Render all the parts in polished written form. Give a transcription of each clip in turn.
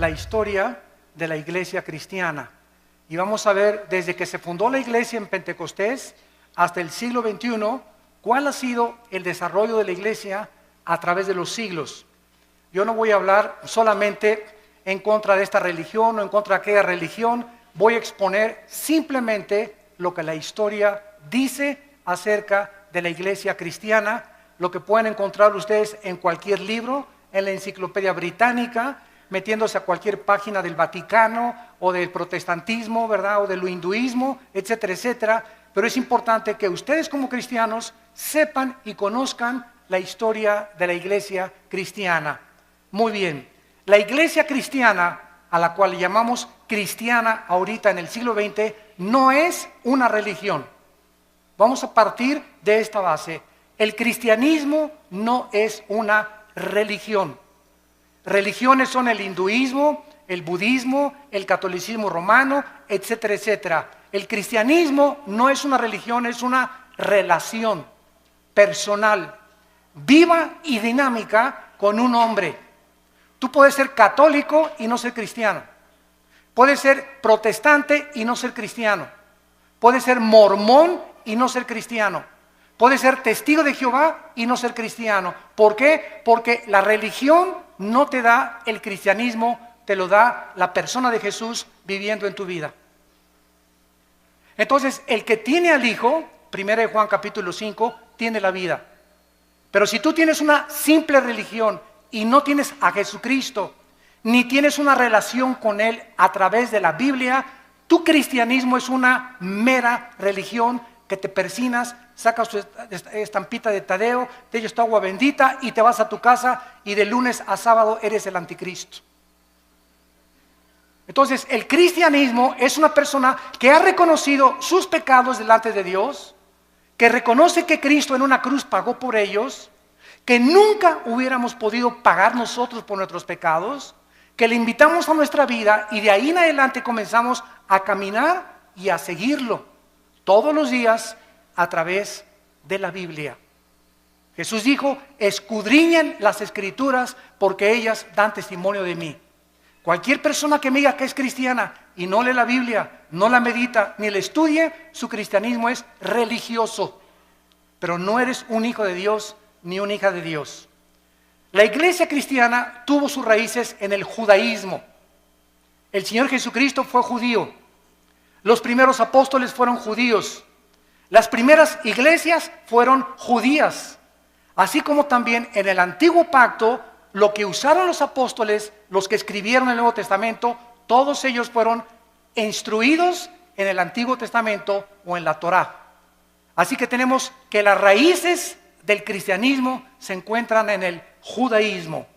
la historia de la iglesia cristiana. Y vamos a ver desde que se fundó la iglesia en Pentecostés hasta el siglo XXI, cuál ha sido el desarrollo de la iglesia a través de los siglos. Yo no voy a hablar solamente en contra de esta religión o en contra de aquella religión, voy a exponer simplemente lo que la historia dice acerca de la iglesia cristiana, lo que pueden encontrar ustedes en cualquier libro, en la Enciclopedia Británica, metiéndose a cualquier página del Vaticano o del protestantismo, ¿verdad? O del hinduismo, etcétera, etcétera. Pero es importante que ustedes como cristianos sepan y conozcan la historia de la iglesia cristiana. Muy bien, la iglesia cristiana, a la cual llamamos cristiana ahorita en el siglo XX, no es una religión. Vamos a partir de esta base. El cristianismo no es una religión. Religiones son el hinduismo, el budismo, el catolicismo romano, etcétera, etcétera. El cristianismo no es una religión, es una relación personal, viva y dinámica con un hombre. Tú puedes ser católico y no ser cristiano. Puedes ser protestante y no ser cristiano. Puedes ser mormón y no ser cristiano. Puedes ser testigo de Jehová y no ser cristiano. ¿Por qué? Porque la religión no te da el cristianismo, te lo da la persona de Jesús viviendo en tu vida. Entonces, el que tiene al Hijo, 1 Juan capítulo 5, tiene la vida. Pero si tú tienes una simple religión y no tienes a Jesucristo, ni tienes una relación con Él a través de la Biblia, tu cristianismo es una mera religión que te persinas, sacas tu estampita de Tadeo, te echas tu agua bendita y te vas a tu casa y de lunes a sábado eres el anticristo. Entonces, el cristianismo es una persona que ha reconocido sus pecados delante de Dios, que reconoce que Cristo en una cruz pagó por ellos, que nunca hubiéramos podido pagar nosotros por nuestros pecados, que le invitamos a nuestra vida y de ahí en adelante comenzamos a caminar y a seguirlo todos los días a través de la Biblia. Jesús dijo: escudriñen las Escrituras porque ellas dan testimonio de mí. Cualquier persona que me diga que es cristiana y no lee la Biblia, no la medita, ni la estudie, su cristianismo es religioso. Pero no eres un hijo de Dios ni una hija de Dios. La iglesia cristiana tuvo sus raíces en el judaísmo. El Señor Jesucristo fue judío. Los primeros apóstoles fueron judíos. Las primeras iglesias fueron judías. Así como también en el antiguo pacto, lo que usaron los apóstoles, los que escribieron el Nuevo Testamento, todos ellos fueron instruidos en el Antiguo Testamento o en la Torá. Así que tenemos que las raíces del cristianismo se encuentran en el judaísmo.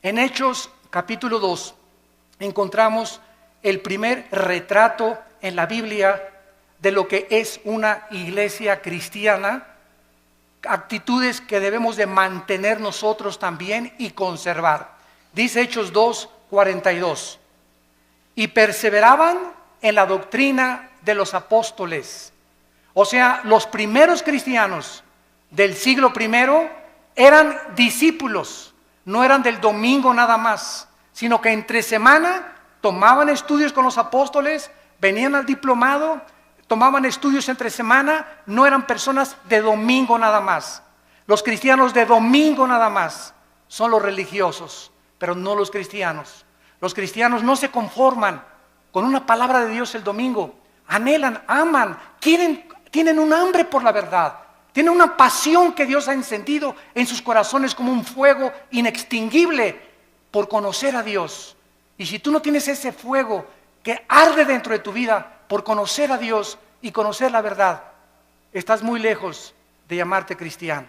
En Hechos capítulo 2 encontramos el primer retrato en la Biblia de lo que es una iglesia cristiana, actitudes que debemos de mantener nosotros también y conservar. Dice Hechos 2:42, y perseveraban en la doctrina de los apóstoles. O sea, los primeros cristianos del siglo I eran discípulos, no eran del domingo nada más, sino que entre semana tomaban estudios con los apóstoles, venían al diplomado, tomaban estudios entre semana, no eran personas de domingo nada más. Los cristianos de domingo nada más son los religiosos, pero no los cristianos. Los cristianos no se conforman con una palabra de Dios el domingo, anhelan, aman, tienen un hambre por la verdad, tienen una pasión que Dios ha encendido en sus corazones como un fuego inextinguible por conocer a Dios. Y si tú no tienes ese fuego que arde dentro de tu vida por conocer a Dios y conocer la verdad, estás muy lejos de llamarte cristiano.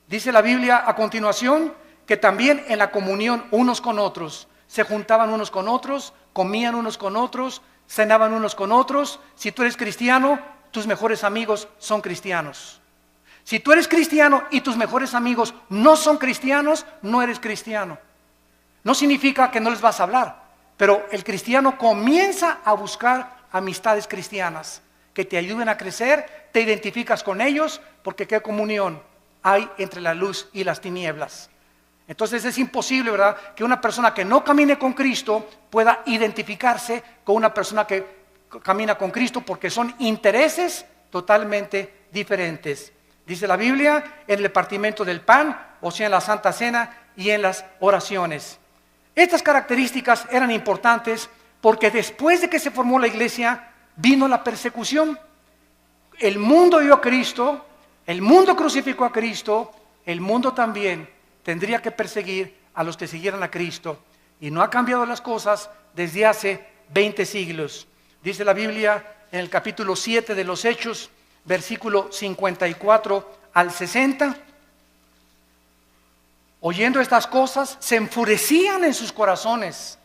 Dice la Biblia a continuación que también en la comunión unos con otros, se juntaban unos con otros, comían unos con otros, cenaban unos con otros. Si tú eres cristiano, tus mejores amigos son cristianos. Si tú eres cristiano y tus mejores amigos no son cristianos, no eres cristiano. No significa que no les vas a hablar, pero el cristiano comienza a buscar amistades cristianas que te ayuden a crecer, te identificas con ellos, porque qué comunión hay entre la luz y las tinieblas. Entonces es imposible, ¿verdad?, que una persona que no camine con Cristo pueda identificarse con una persona que camina con Cristo, porque son intereses totalmente diferentes. Dice la Biblia, en el repartimiento del pan, o sea, en la Santa Cena y en las oraciones. Estas características eran importantes porque después de que se formó la iglesia, vino la persecución. El mundo dio a Cristo, el mundo crucificó a Cristo, el mundo también tendría que perseguir a los que siguieran a Cristo. Y no ha cambiado las cosas desde hace 20 siglos. Dice la Biblia en el capítulo 7 de los Hechos, versículo 54 al 60. Oyendo estas cosas, se enfurecían en sus corazones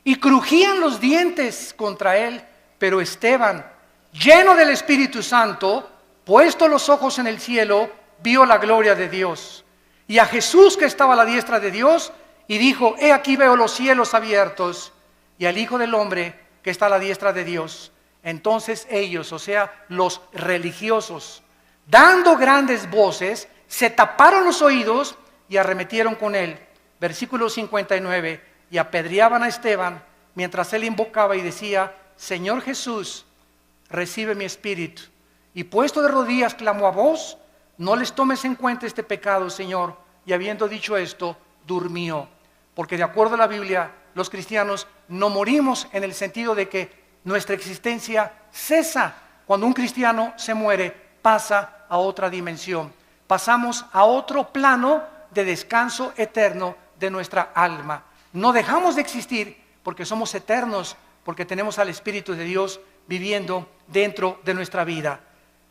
y crujían los dientes contra él. Pero Esteban, lleno del Espíritu Santo, puesto los ojos en el cielo, vio la gloria de Dios y a Jesús que estaba a la diestra de Dios, y dijo: he aquí veo los cielos abiertos y al Hijo del Hombre que está a la diestra de Dios. Entonces ellos, o sea, los religiosos, dando grandes voces, se taparon los oídos y arremetieron con él. Versículo 59, y apedreaban a Esteban mientras él invocaba y decía: Señor Jesús, recibe mi espíritu. Y puesto de rodillas clamó a voz: no les tomes en cuenta este pecado, Señor. Y habiendo dicho esto, durmió. Porque de acuerdo a la Biblia, los cristianos no morimos en el sentido de que nuestra existencia cesa. Cuando un cristiano se muere, pasa a otra dimensión. Pasamos a otro plano de descanso eterno de nuestra alma. No dejamos de existir porque somos eternos, porque tenemos al Espíritu de Dios viviendo dentro de nuestra vida.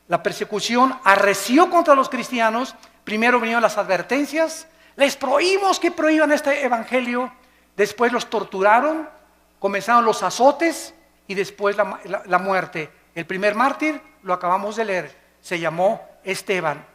La persecución arreció contra los cristianos. Primero vinieron las advertencias, les prohibimos que prohíban este evangelio. Después los torturaron, comenzaron los azotes y después la muerte. El primer mártir, lo acabamos de leer, se llamó Esteban.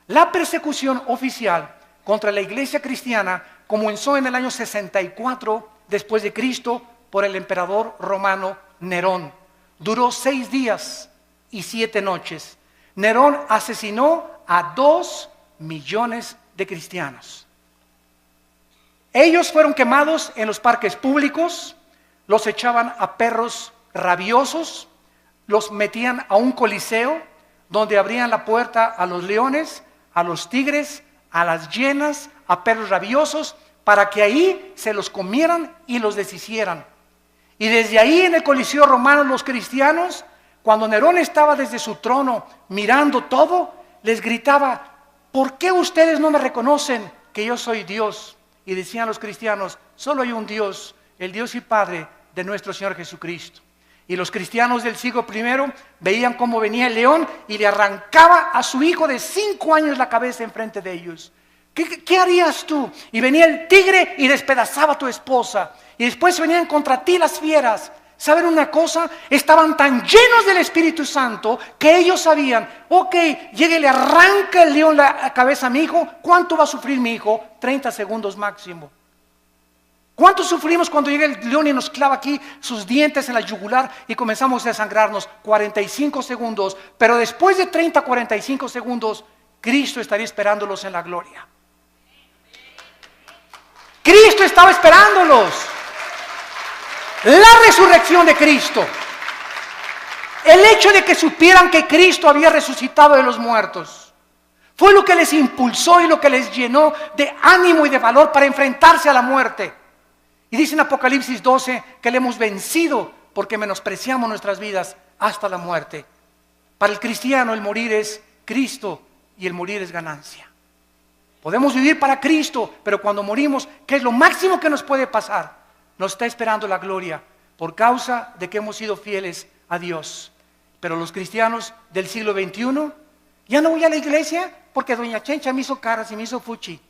La persecución oficial contra la iglesia cristiana comenzó en el año 64 después de Cristo por el emperador romano Nerón. Duró 6 días y 7 noches. Nerón asesinó a 2 millones de cristianos. Ellos fueron quemados en los parques públicos, los echaban a perros rabiosos, los metían a un coliseo donde abrían la puerta a los leones, a los tigres, a las hienas, a perros rabiosos, para que ahí se los comieran y los deshicieran. Y desde ahí en el Coliseo romano, los cristianos, cuando Nerón estaba desde su trono mirando todo, les gritaba: ¿por qué ustedes no me reconocen que yo soy Dios? Y decían los cristianos: solo hay un Dios, el Dios y Padre de nuestro Señor Jesucristo. Y los cristianos del siglo I veían cómo venía el león y le arrancaba a su hijo de 5 años la cabeza enfrente de ellos. ¿Qué harías tú? Y venía el tigre y despedazaba a tu esposa. Y después venían contra ti las fieras. ¿Saben una cosa? Estaban tan llenos del Espíritu Santo que ellos sabían: ok, llegue y le arranca el león la cabeza a mi hijo. ¿Cuánto va a sufrir mi hijo? 30 segundos máximo. ¿Cuánto sufrimos cuando llega el león y nos clava aquí sus dientes en la yugular y comenzamos a desangrarnos? 45 segundos. Pero después de 30, 45 segundos, Cristo estaría esperándolos en la gloria. Cristo estaba esperándolos. La resurrección de Cristo, el hecho de que supieran que Cristo había resucitado de los muertos, fue lo que les impulsó y lo que les llenó de ánimo y de valor para enfrentarse a la muerte. Y dice en Apocalipsis 12 que le hemos vencido porque menospreciamos nuestras vidas hasta la muerte. Para el cristiano el morir es Cristo y el morir es ganancia. Podemos vivir para Cristo, pero cuando morimos, ¿qué es lo máximo que nos puede pasar? Nos está esperando la gloria por causa de que hemos sido fieles a Dios. Pero los cristianos del siglo XXI, ya no voy a la iglesia porque doña Chencha me hizo caras y me hizo fuchi.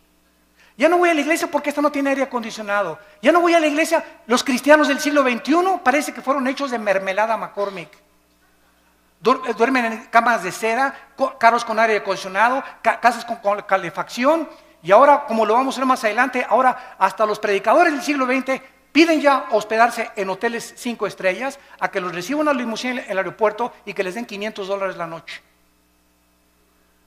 Ya no voy a la iglesia porque esta no tiene aire acondicionado. Ya no voy a la iglesia. Los cristianos del siglo XXI parece que fueron hechos de mermelada McCormick. Duermen en camas de seda, carros con aire acondicionado, casas con calefacción. Y ahora, como lo vamos a ver más adelante, ahora hasta los predicadores del siglo XX piden ya hospedarse en hoteles 5 estrellas, a que los reciba una limusina en el aeropuerto y que les den $500 la noche.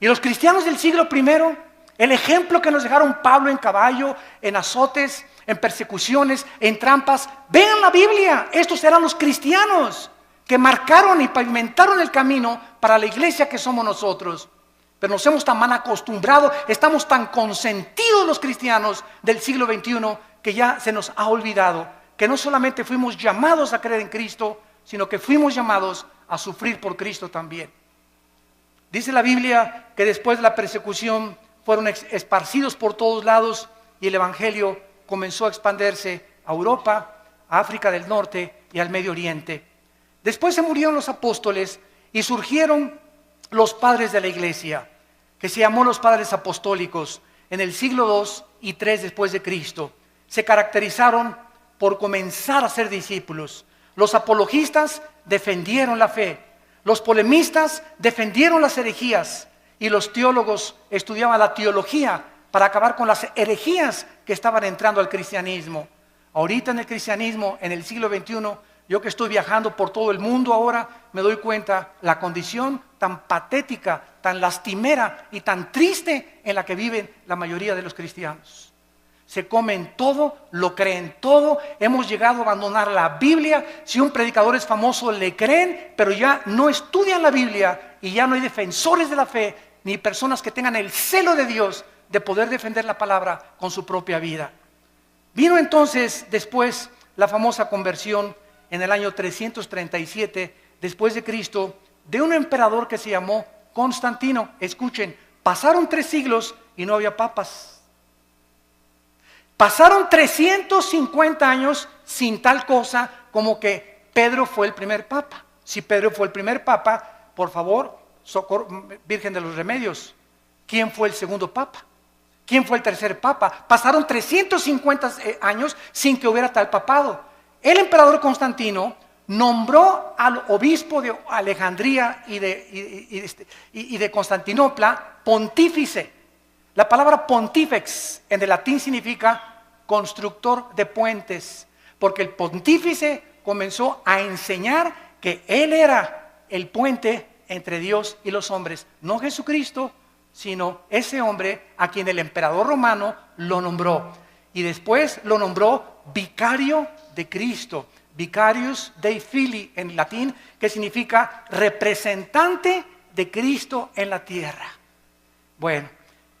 Y los cristianos del siglo I El ejemplo que nos dejaron Pablo en caballo, en azotes, en persecuciones, en trampas. Vean la Biblia, estos eran los cristianos que marcaron y pavimentaron el camino para la iglesia que somos nosotros. Pero nos hemos tan mal acostumbrado, estamos tan consentidos los cristianos del siglo XXI que ya se nos ha olvidado que no solamente fuimos llamados a creer en Cristo, sino que fuimos llamados a sufrir por Cristo también. Dice la Biblia que después de la persecución fueron esparcidos por todos lados y el evangelio comenzó a expandirse a Europa, a África del Norte y al Medio Oriente. Después se murieron los apóstoles y surgieron los padres de la iglesia, que se llamó los padres apostólicos en el siglo II y III después de Cristo. Se caracterizaron por comenzar a ser discípulos. Los apologistas defendieron la fe, los polemistas defendieron las herejías y los teólogos estudiaban la teología para acabar con las herejías que estaban entrando al cristianismo. Ahorita en el cristianismo, en el siglo XXI, yo que estoy viajando por todo el mundo ahora, me doy cuenta la condición tan patética, tan lastimera y tan triste en la que viven la mayoría de los cristianos. Se comen todo, lo creen todo, hemos llegado a abandonar la Biblia. Si un predicador es famoso le creen, pero ya no estudian la Biblia y ya no hay defensores de la fe, ni personas que tengan el celo de Dios de poder defender la palabra con su propia vida. Vino entonces después la famosa conversión en el año 337 después de Cristo de un emperador que se llamó Constantino. Escuchen, pasaron 3 siglos y no había papas. Pasaron 350 años sin tal cosa como que Pedro fue el primer papa. Si Pedro fue el primer papa, por favor, Virgen de los Remedios, ¿quién fue el segundo papa? ¿Quién fue el tercer papa? Pasaron 350 años sin que hubiera tal papado. El emperador Constantino nombró al obispo de Alejandría y de Constantinopla pontífice. La palabra pontífex en el latín significa constructor de puentes, porque el pontífice comenzó a enseñar que él era el puente entre Dios y los hombres, no Jesucristo, sino ese hombre a quien el emperador romano lo nombró. Y después lo nombró vicario de Cristo, vicarius Dei Filii en latín, que significa representante de Cristo en la tierra. Bueno,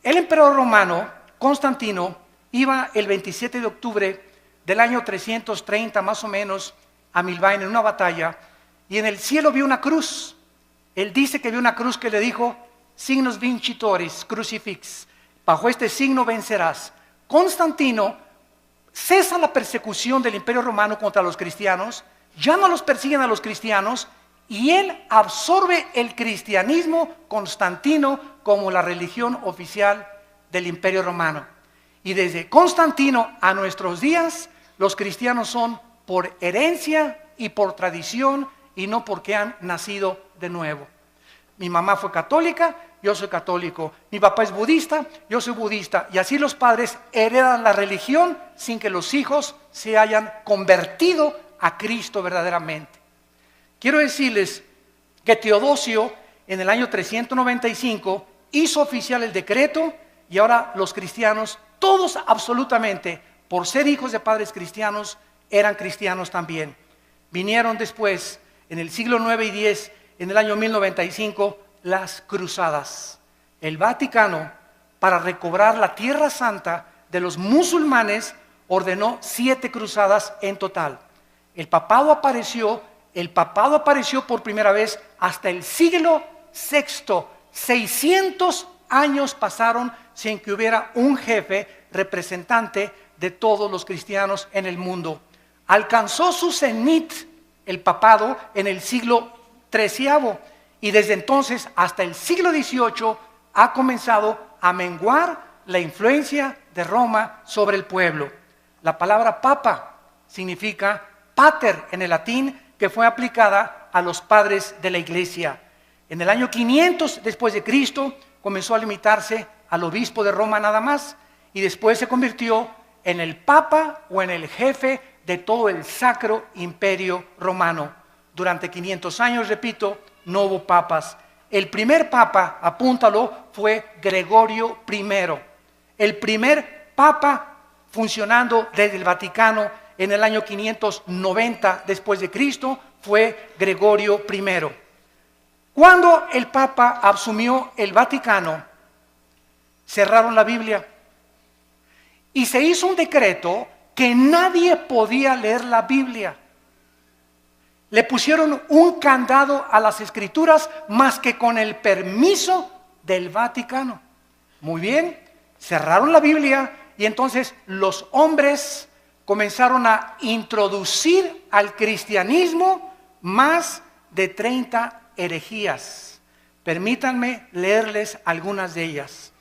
el emperador romano, Constantino, iba el 27 de octubre del año 330 más o menos a Milvain en una batalla, y en el cielo vio una cruz. Él dice que vio una cruz que le dijo, signos vincitoris crucifix, bajo este signo vencerás. Constantino cesa la persecución del imperio romano contra los cristianos, ya no los persiguen a los cristianos, y él absorbe el cristianismo constantino como la religión oficial del imperio romano. Y desde Constantino a nuestros días, los cristianos son por herencia y por tradición y no porque han nacido de nuevo. Mi mamá fue católica, yo soy católico. Mi papá es budista, yo soy budista. Y así los padres heredan la religión sin que los hijos se hayan convertido a Cristo verdaderamente. Quiero decirles que Teodosio en el año 395 hizo oficial el decreto y ahora los cristianos, todos absolutamente, por ser hijos de padres cristianos, eran cristianos también. Vinieron después, en el siglo IX y X, en el año 1095, las cruzadas. El Vaticano, para recobrar la Tierra Santa de los musulmanes, ordenó 7 cruzadas en total. El papado apareció por primera vez hasta el siglo VI. 600 años pasaron sin que hubiera un jefe representante de todos los cristianos en el mundo. Alcanzó su cenit el papado en el siglo XIII y desde entonces hasta el siglo XVIII ha comenzado a menguar la influencia de Roma sobre el pueblo. La palabra papa significa pater en el latín, que fue aplicada a los padres de la iglesia. En el año 500 después de Cristo comenzó a limitarse al obispo de Roma nada más y después se convirtió en el papa o en el jefe de todo el sacro imperio romano. Durante 500 años, repito, no hubo papas. El primer papa, apúntalo, fue Gregorio I. El primer papa funcionando desde el Vaticano en el año 590 después de Cristo fue Gregorio I. Cuando el papa asumió el Vaticano, cerraron la Biblia y se hizo un decreto que nadie podía leer la Biblia. Le pusieron un candado a las escrituras más que con el permiso del Vaticano. Muy bien, cerraron la Biblia y entonces los hombres comenzaron a introducir al cristianismo más de 30 herejías. Permítanme leerles algunas de ellas.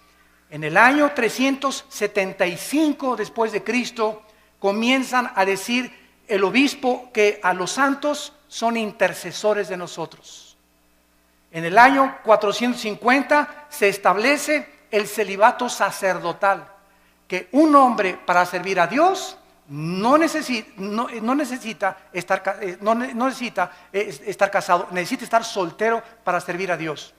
En el año 375 después de Cristo comienzan a decir el obispo que a los santos son intercesores de nosotros. En el año 450 se establece el celibato sacerdotal, que un hombre para servir a Dios no necesita estar casado, necesita estar soltero para servir a Dios.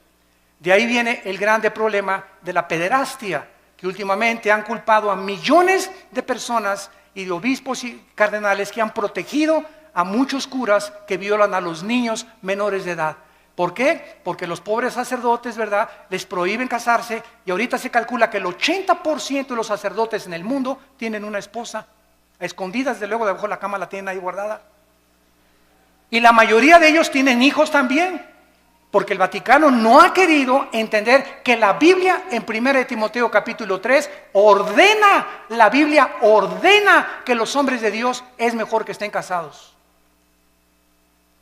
De ahí viene el grande problema de la pederastia, que últimamente han culpado a millones de personas y de obispos y cardenales que han protegido a muchos curas que violan a los niños menores de edad. ¿Por qué? Porque los pobres sacerdotes, ¿verdad?, les prohíben casarse y ahorita se calcula que el 80% de los sacerdotes en el mundo tienen una esposa. A escondidas, de luego, debajo de la cama la tienen ahí guardada. Y la mayoría de ellos tienen hijos también, porque el Vaticano no ha querido entender que la Biblia en 1 Timoteo capítulo 3 la Biblia ordena que los hombres de Dios es mejor que estén casados.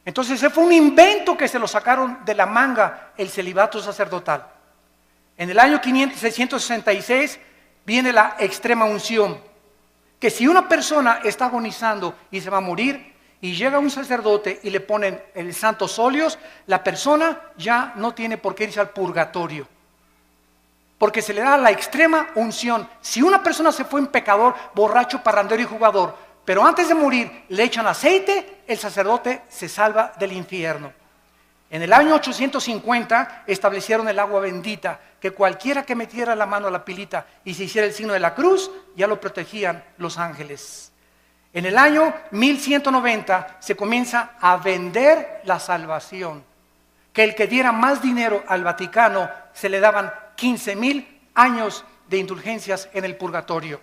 Entonces ese fue un invento que se lo sacaron de la manga, el celibato sacerdotal. En el año 666 viene la extrema unción, que si una persona está agonizando y se va a morir, y llega un sacerdote y le ponen el santos óleos, la persona ya no tiene por qué irse al purgatorio, porque se le da la extrema unción. Si una persona se fue en pecador, borracho, parrandero y jugador, pero antes de morir le echan aceite, el sacerdote se salva del infierno. En el año 850 establecieron el agua bendita, que cualquiera que metiera la mano a la pilita y se hiciera el signo de la cruz, ya lo protegían los ángeles. En el año 1190 se comienza a vender la salvación, que el que diera más dinero al Vaticano se le daban 15,000 años de indulgencias en el purgatorio.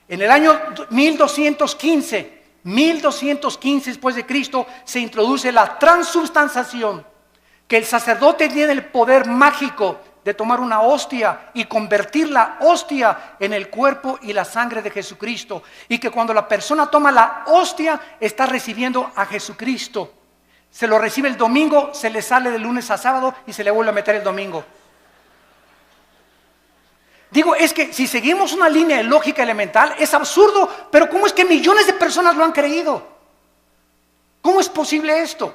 En el año 1215 después de Cristo, se introduce la transubstanciación, que el sacerdote tiene el poder mágico de tomar una hostia y convertir la hostia en el cuerpo y la sangre de Jesucristo, y que cuando la persona toma la hostia está recibiendo a Jesucristo. Se lo recibe el domingo, se le sale de lunes a sábado y se le vuelve a meter el domingo. Digo, es que si seguimos una línea de lógica elemental es absurdo, pero ¿cómo es que millones de personas lo han creído? ¿Cómo es posible esto?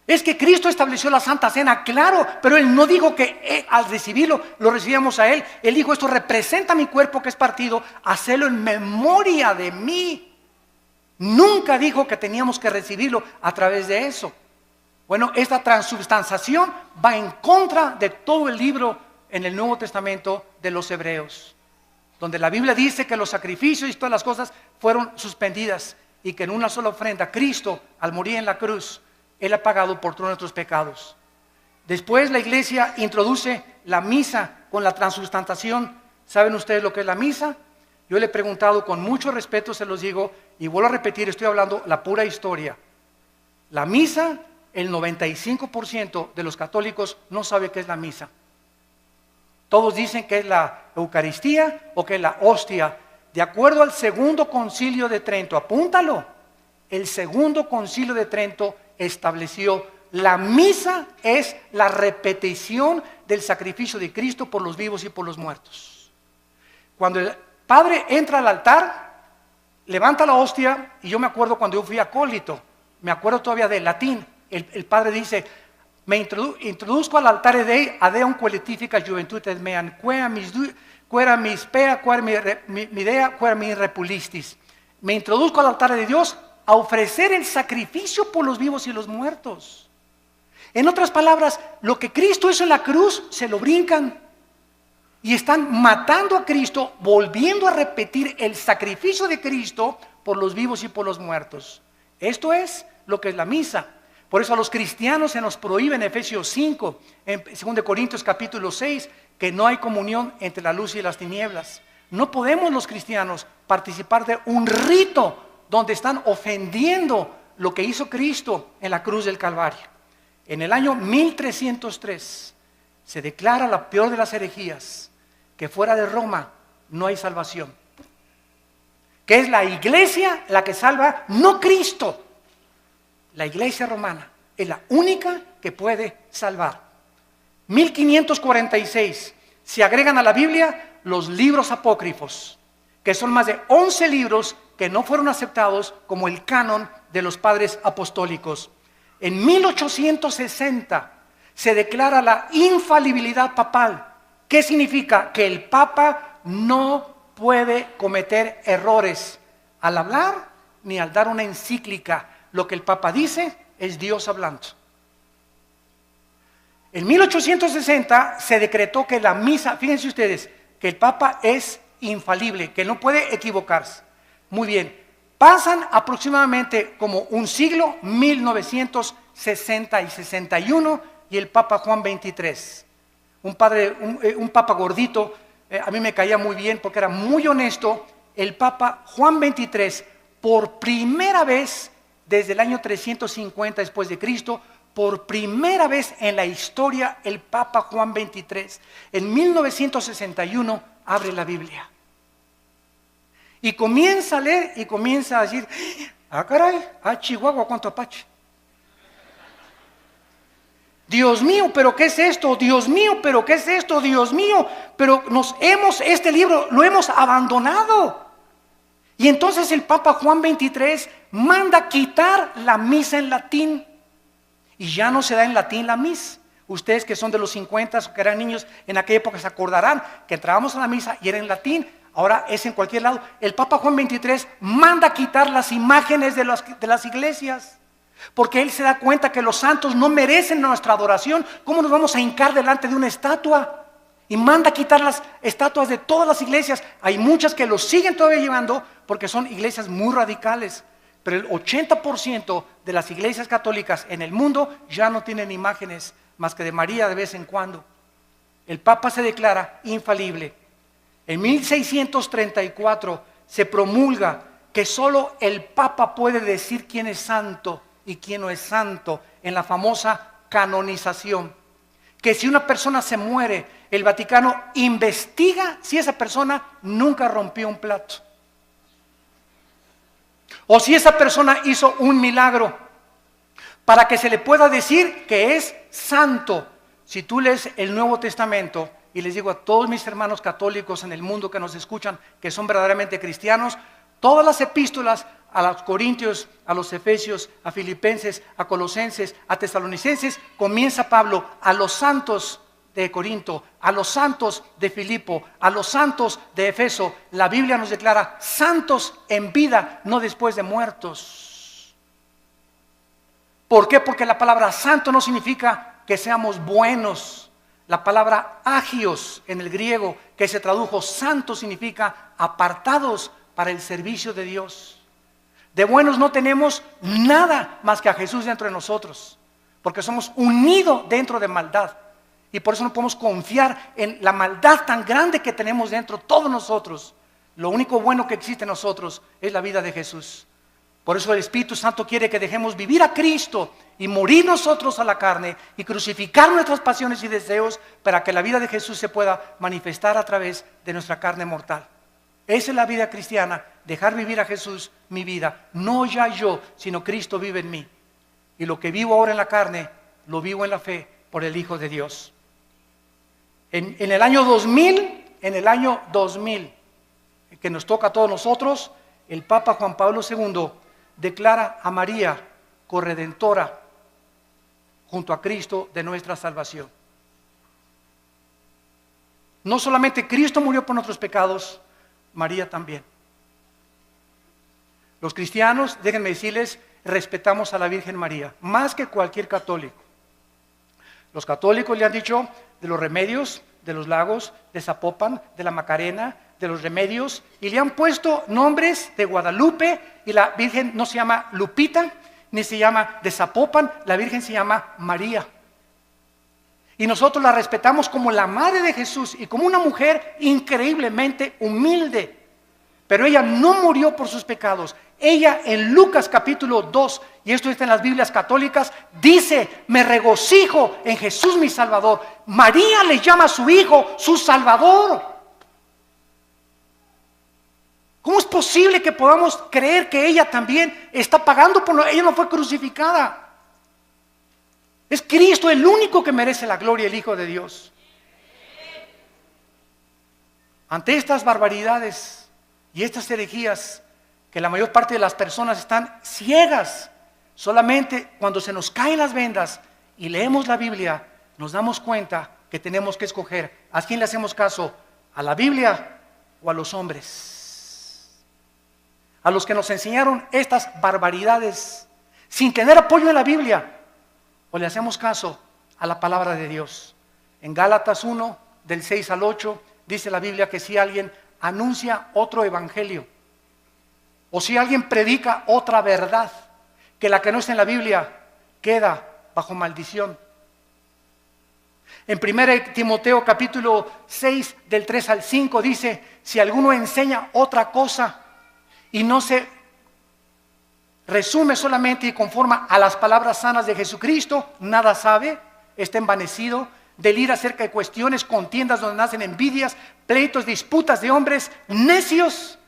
Es que Cristo estableció la Santa Cena, claro, pero Él no dijo que al recibirlo, lo recibíamos a Él. Él dijo, esto representa mi cuerpo que es partido, hacelo en memoria de mí. Nunca dijo que teníamos que recibirlo a través de eso. Bueno, esta transubstanciación va en contra de todo el libro en el Nuevo Testamento de los Hebreos, donde la Biblia dice que los sacrificios y todas las cosas fueron suspendidas y que en una sola ofrenda, Cristo, al morir en la cruz, Él ha pagado por todos nuestros pecados. Después la iglesia introduce la misa con la transubstanciación. ¿Saben ustedes lo que es la misa? Yo le he preguntado con mucho respeto, se los digo, y vuelvo a repetir, estoy hablando la pura historia. La misa, el 95% de los católicos no sabe qué es la misa. Todos dicen que es la Eucaristía o que es la hostia. De acuerdo al Segundo Concilio de Trento, apúntalo, el Segundo Concilio de Trento estableció la misa es la repetición del sacrificio de Cristo por los vivos y por los muertos. Cuando el padre entra al altar, levanta la hostia, y yo me acuerdo cuando yo fui acólito, me acuerdo todavía del latín, el padre dice, me introduzco al altar Dei, adeum quae juventudes meam, quae mis pea, quae mi dea, quae mi repulistis. Me introduzco al altar de Dios a ofrecer el sacrificio por los vivos y los muertos. En otras palabras, lo que Cristo hizo en la cruz, se lo brincan. y están matando a Cristo, volviendo a repetir el sacrificio de Cristo por los vivos y por los muertos. Esto es lo que es la misa. Por eso a los cristianos se nos prohíbe en Efesios 5, en 2 Corintios capítulo 6, que no hay comunión entre la luz y las tinieblas. No podemos los cristianos participar de un rito donde están ofendiendo lo que hizo Cristo en la cruz del Calvario. En el año 1303 se declara la peor de las herejías, que fuera de Roma no hay salvación. Que es la iglesia la que salva, no Cristo. La iglesia romana es la única que puede salvar. 1546 se agregan a la Biblia los libros apócrifos, que son más de 11 libros que no fueron aceptados como el canon de los padres apostólicos. En 1860 se declara la infalibilidad papal. ¿Qué significa? Que el Papa no puede cometer errores al hablar ni al dar una encíclica. Lo que el Papa dice es Dios hablando. En 1860 se decretó que la misa, fíjense ustedes, que el Papa es infalible, que no puede equivocarse. Muy bien, pasan aproximadamente como un siglo, 1960 y 61, y el Papa Juan XXIII, un Papa gordito, a mí me caía muy bien porque era muy honesto. El Papa Juan XXIII, por primera vez desde el año 350 después de Cristo, por primera vez en la historia, el Papa Juan XXIII, en 1961, abre la Biblia. Y comienza a leer y comienza a decir, ah caray, ah Chihuahua, cuánto apache. Dios mío, pero ¿qué es esto? Dios mío, pero ¿qué es esto? Dios mío, pero este libro lo hemos abandonado. Y entonces el Papa Juan XXIII manda quitar la misa en latín. Y ya no se da en latín la misa. Ustedes que son de los 50 o que eran niños en aquella época se acordarán que entrábamos a la misa y era en latín. Ahora es en cualquier lado. El Papa Juan XXIII manda quitar las imágenes de las iglesias. Porque él se da cuenta que los santos no merecen nuestra adoración. ¿Cómo nos vamos a hincar delante de una estatua? Y manda quitar las estatuas de todas las iglesias. Hay muchas que los siguen todavía llevando porque son iglesias muy radicales. Pero el 80% de las iglesias católicas en el mundo ya no tienen imágenes más que de María de vez en cuando. El Papa se declara infalible. En 1634 se promulga que solo el Papa puede decir quién es santo y quién no es santo en la famosa canonización. Que si una persona se muere, el Vaticano investiga si esa persona nunca rompió un plato. O si esa persona hizo un milagro, para que se le pueda decir que es santo. Si tú lees el Nuevo Testamento, y les digo a todos mis hermanos católicos en el mundo que nos escuchan, que son verdaderamente cristianos, todas las epístolas a los Corintios, a los Efesios, a Filipenses, a Colosenses, a Tesalonicenses, comienza Pablo a los santos de Corinto, a los santos de Filipo, a los santos de Efeso. La Biblia nos declara santos en vida, no después de muertos. ¿Por qué? Porque la palabra santo no significa que seamos buenos. La palabra agios en el griego, que se tradujo santo, significa apartados para el servicio de Dios. De buenos no tenemos nada más que a Jesús dentro de nosotros, porque somos unidos dentro de maldad. Y por eso no podemos confiar en la maldad tan grande que tenemos dentro todos nosotros. Lo único bueno que existe en nosotros es la vida de Jesús. Por eso el Espíritu Santo quiere que dejemos vivir a Cristo y morir nosotros a la carne y crucificar nuestras pasiones y deseos para que la vida de Jesús se pueda manifestar a través de nuestra carne mortal. Esa es la vida cristiana, dejar vivir a Jesús mi vida. No ya yo, sino Cristo vive en mí. Y lo que vivo ahora en la carne, lo vivo en la fe por el Hijo de Dios. En el año 2000, que nos toca a todos nosotros, el Papa Juan Pablo II declara a María corredentora junto a Cristo de nuestra salvación. No solamente Cristo murió por nuestros pecados, María también. Los cristianos, déjenme decirles, respetamos a la Virgen María, más que cualquier católico. Los católicos le han dicho de los remedios de los Lagos, de Zapopan, de la Macarena, de los Remedios, y le han puesto nombres de Guadalupe, y la Virgen no se llama Lupita, ni se llama de Zapopan, la Virgen se llama María. Y nosotros la respetamos como la madre de Jesús y como una mujer increíblemente humilde. Pero ella no murió por sus pecados. Ella en Lucas capítulo 2, y esto está en las Biblias católicas, dice: me regocijo en Jesús mi Salvador. María le llama a su hijo su Salvador. ¿Cómo es posible que podamos creer que ella también está pagando por ella no fue crucificada? Es Cristo el único que merece la gloria, el Hijo de Dios. Ante estas barbaridades y estas herejías, que la mayor parte de las personas están ciegas, solamente cuando se nos caen las vendas y leemos la Biblia, nos damos cuenta que tenemos que escoger a quién le hacemos caso, a la Biblia o a los hombres, a los que nos enseñaron estas barbaridades sin tener apoyo en la Biblia, o le hacemos caso a la palabra de Dios. En Gálatas 1, del 6 al 8, dice la Biblia que si alguien anuncia otro evangelio, o si alguien predica otra verdad que la que no está en la Biblia, queda bajo maldición. En 1 Timoteo capítulo 6, del 3 al 5 dice: si alguno enseña otra cosa y no se resume solamente y conforma a las palabras sanas de Jesucristo, nada sabe, está envanecido, delira acerca de cuestiones, contiendas donde nacen envidias, pleitos, disputas de hombres necios,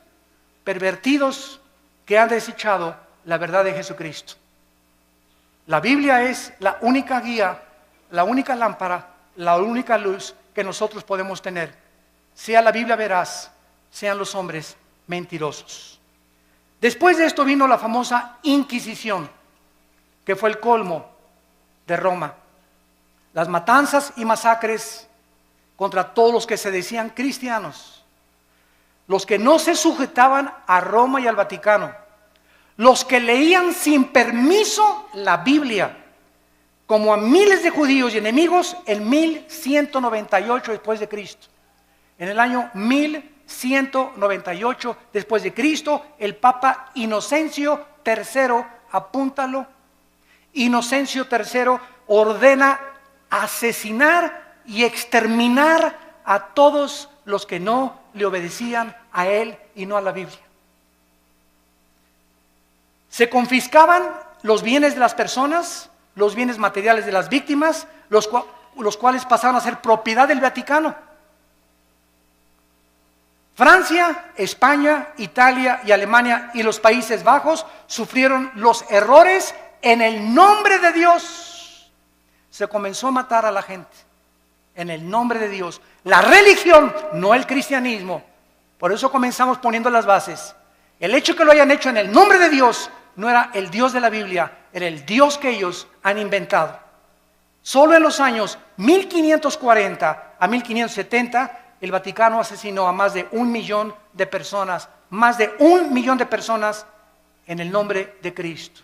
pervertidos, que han desechado la verdad de Jesucristo. La Biblia es la única guía, la única lámpara, la única luz que nosotros podemos tener. Sea la Biblia veraz, sean los hombres mentirosos. Después de esto vino la famosa Inquisición, que fue el colmo de Roma. Las matanzas y masacres contra todos los que se decían cristianos, los que no se sujetaban a Roma y al Vaticano, los que leían sin permiso la Biblia, como a miles de judíos y enemigos en 1198 después de Cristo. En el año 1198 después de Cristo, el Papa Inocencio III, apúntalo, Inocencio III ordena asesinar y exterminar a todos los que no le obedecían a él y no a la Biblia. Se confiscaban los bienes de las personas, los bienes materiales de las víctimas, los cuales pasaron a ser propiedad del Vaticano. Francia, España, Italia y Alemania y los Países Bajos sufrieron los errores en el nombre de Dios. Se comenzó a matar a la gente en el nombre de Dios. La religión, no el cristianismo. Por eso comenzamos poniendo las bases. El hecho que lo hayan hecho en el nombre de Dios no era el Dios de la Biblia, era el Dios que ellos han inventado. Solo en los años 1540 a 1570, el Vaticano asesinó a más de 1 millón de personas, más de 1 millón de personas en el nombre de Cristo.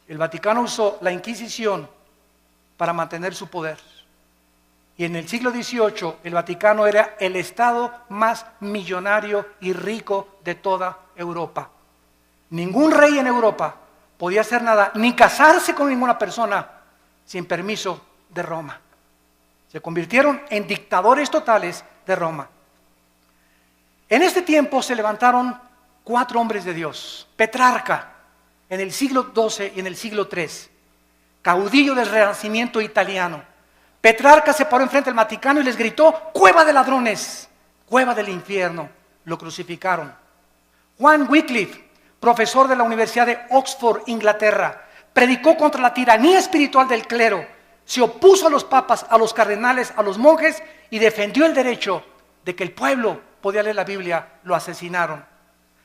El Vaticano usó la Inquisición para mantener su poder. Y en el siglo XVIII, el Vaticano era el estado más millonario y rico de toda Europa. Ningún rey en Europa podía hacer nada, ni casarse con ninguna persona sin permiso de Roma. Se convirtieron en dictadores totales de Roma. En este tiempo se levantaron 4 hombres de Dios. Petrarca, en el siglo XII y en el siglo III, caudillo del Renacimiento italiano. Petrarca se paró enfrente del Vaticano y les gritó: cueva de ladrones, cueva del infierno. Lo crucificaron. Juan Wycliffe, profesor de la Universidad de Oxford, Inglaterra, predicó contra la tiranía espiritual del clero, se opuso a los papas, a los cardenales, a los monjes y defendió el derecho de que el pueblo podía leer la Biblia. Lo asesinaron.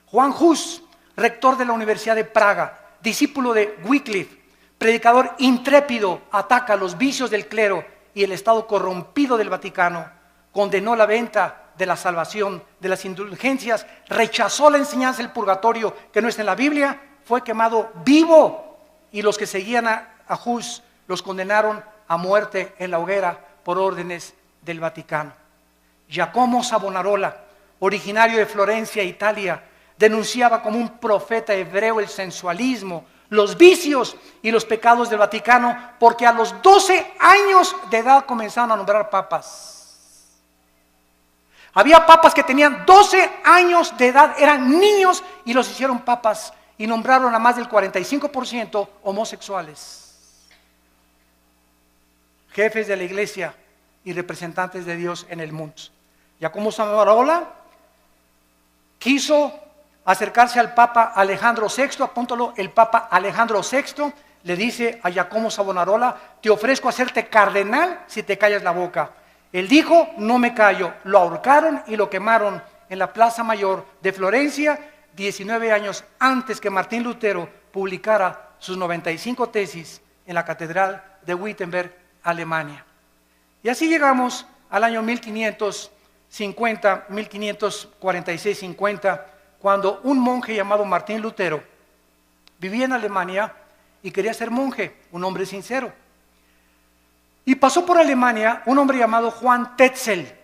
Juan Hus, rector de la Universidad de Praga, discípulo de Wycliffe, predicador intrépido, ataca los vicios del clero y el estado corrompido del Vaticano, condenó la venta de la salvación, de las indulgencias, rechazó la enseñanza del purgatorio que no está en la Biblia, fue quemado vivo, y los que seguían a Hus los condenaron a muerte en la hoguera por órdenes del Vaticano. Giacomo Savonarola, originario de Florencia, Italia, denunciaba como un profeta hebreo el sensualismo, los vicios y los pecados del Vaticano, porque a los 12 años de edad comenzaron a nombrar papas. Había papas que tenían 12 años de edad, eran niños y los hicieron papas y nombraron a más del 45% homosexuales. Jefes de la iglesia y representantes de Dios en el mundo. Giacomo Savonarola quiso acercarse al Papa Alejandro VI, apúntalo, el Papa Alejandro VI le dice a Giacomo Savonarola: te ofrezco hacerte cardenal si te callas la boca. Él dijo: no me callo. Lo ahorcaron y lo quemaron en la Plaza Mayor de Florencia, 19 años antes que Martín Lutero publicara sus 95 tesis en la Catedral de Wittenberg, Alemania. Y así llegamos al año 1550, 1546-50, cuando un monje llamado Martín Lutero vivía en Alemania y quería ser monje, un hombre sincero. Y pasó por Alemania un hombre llamado Juan Tetzel.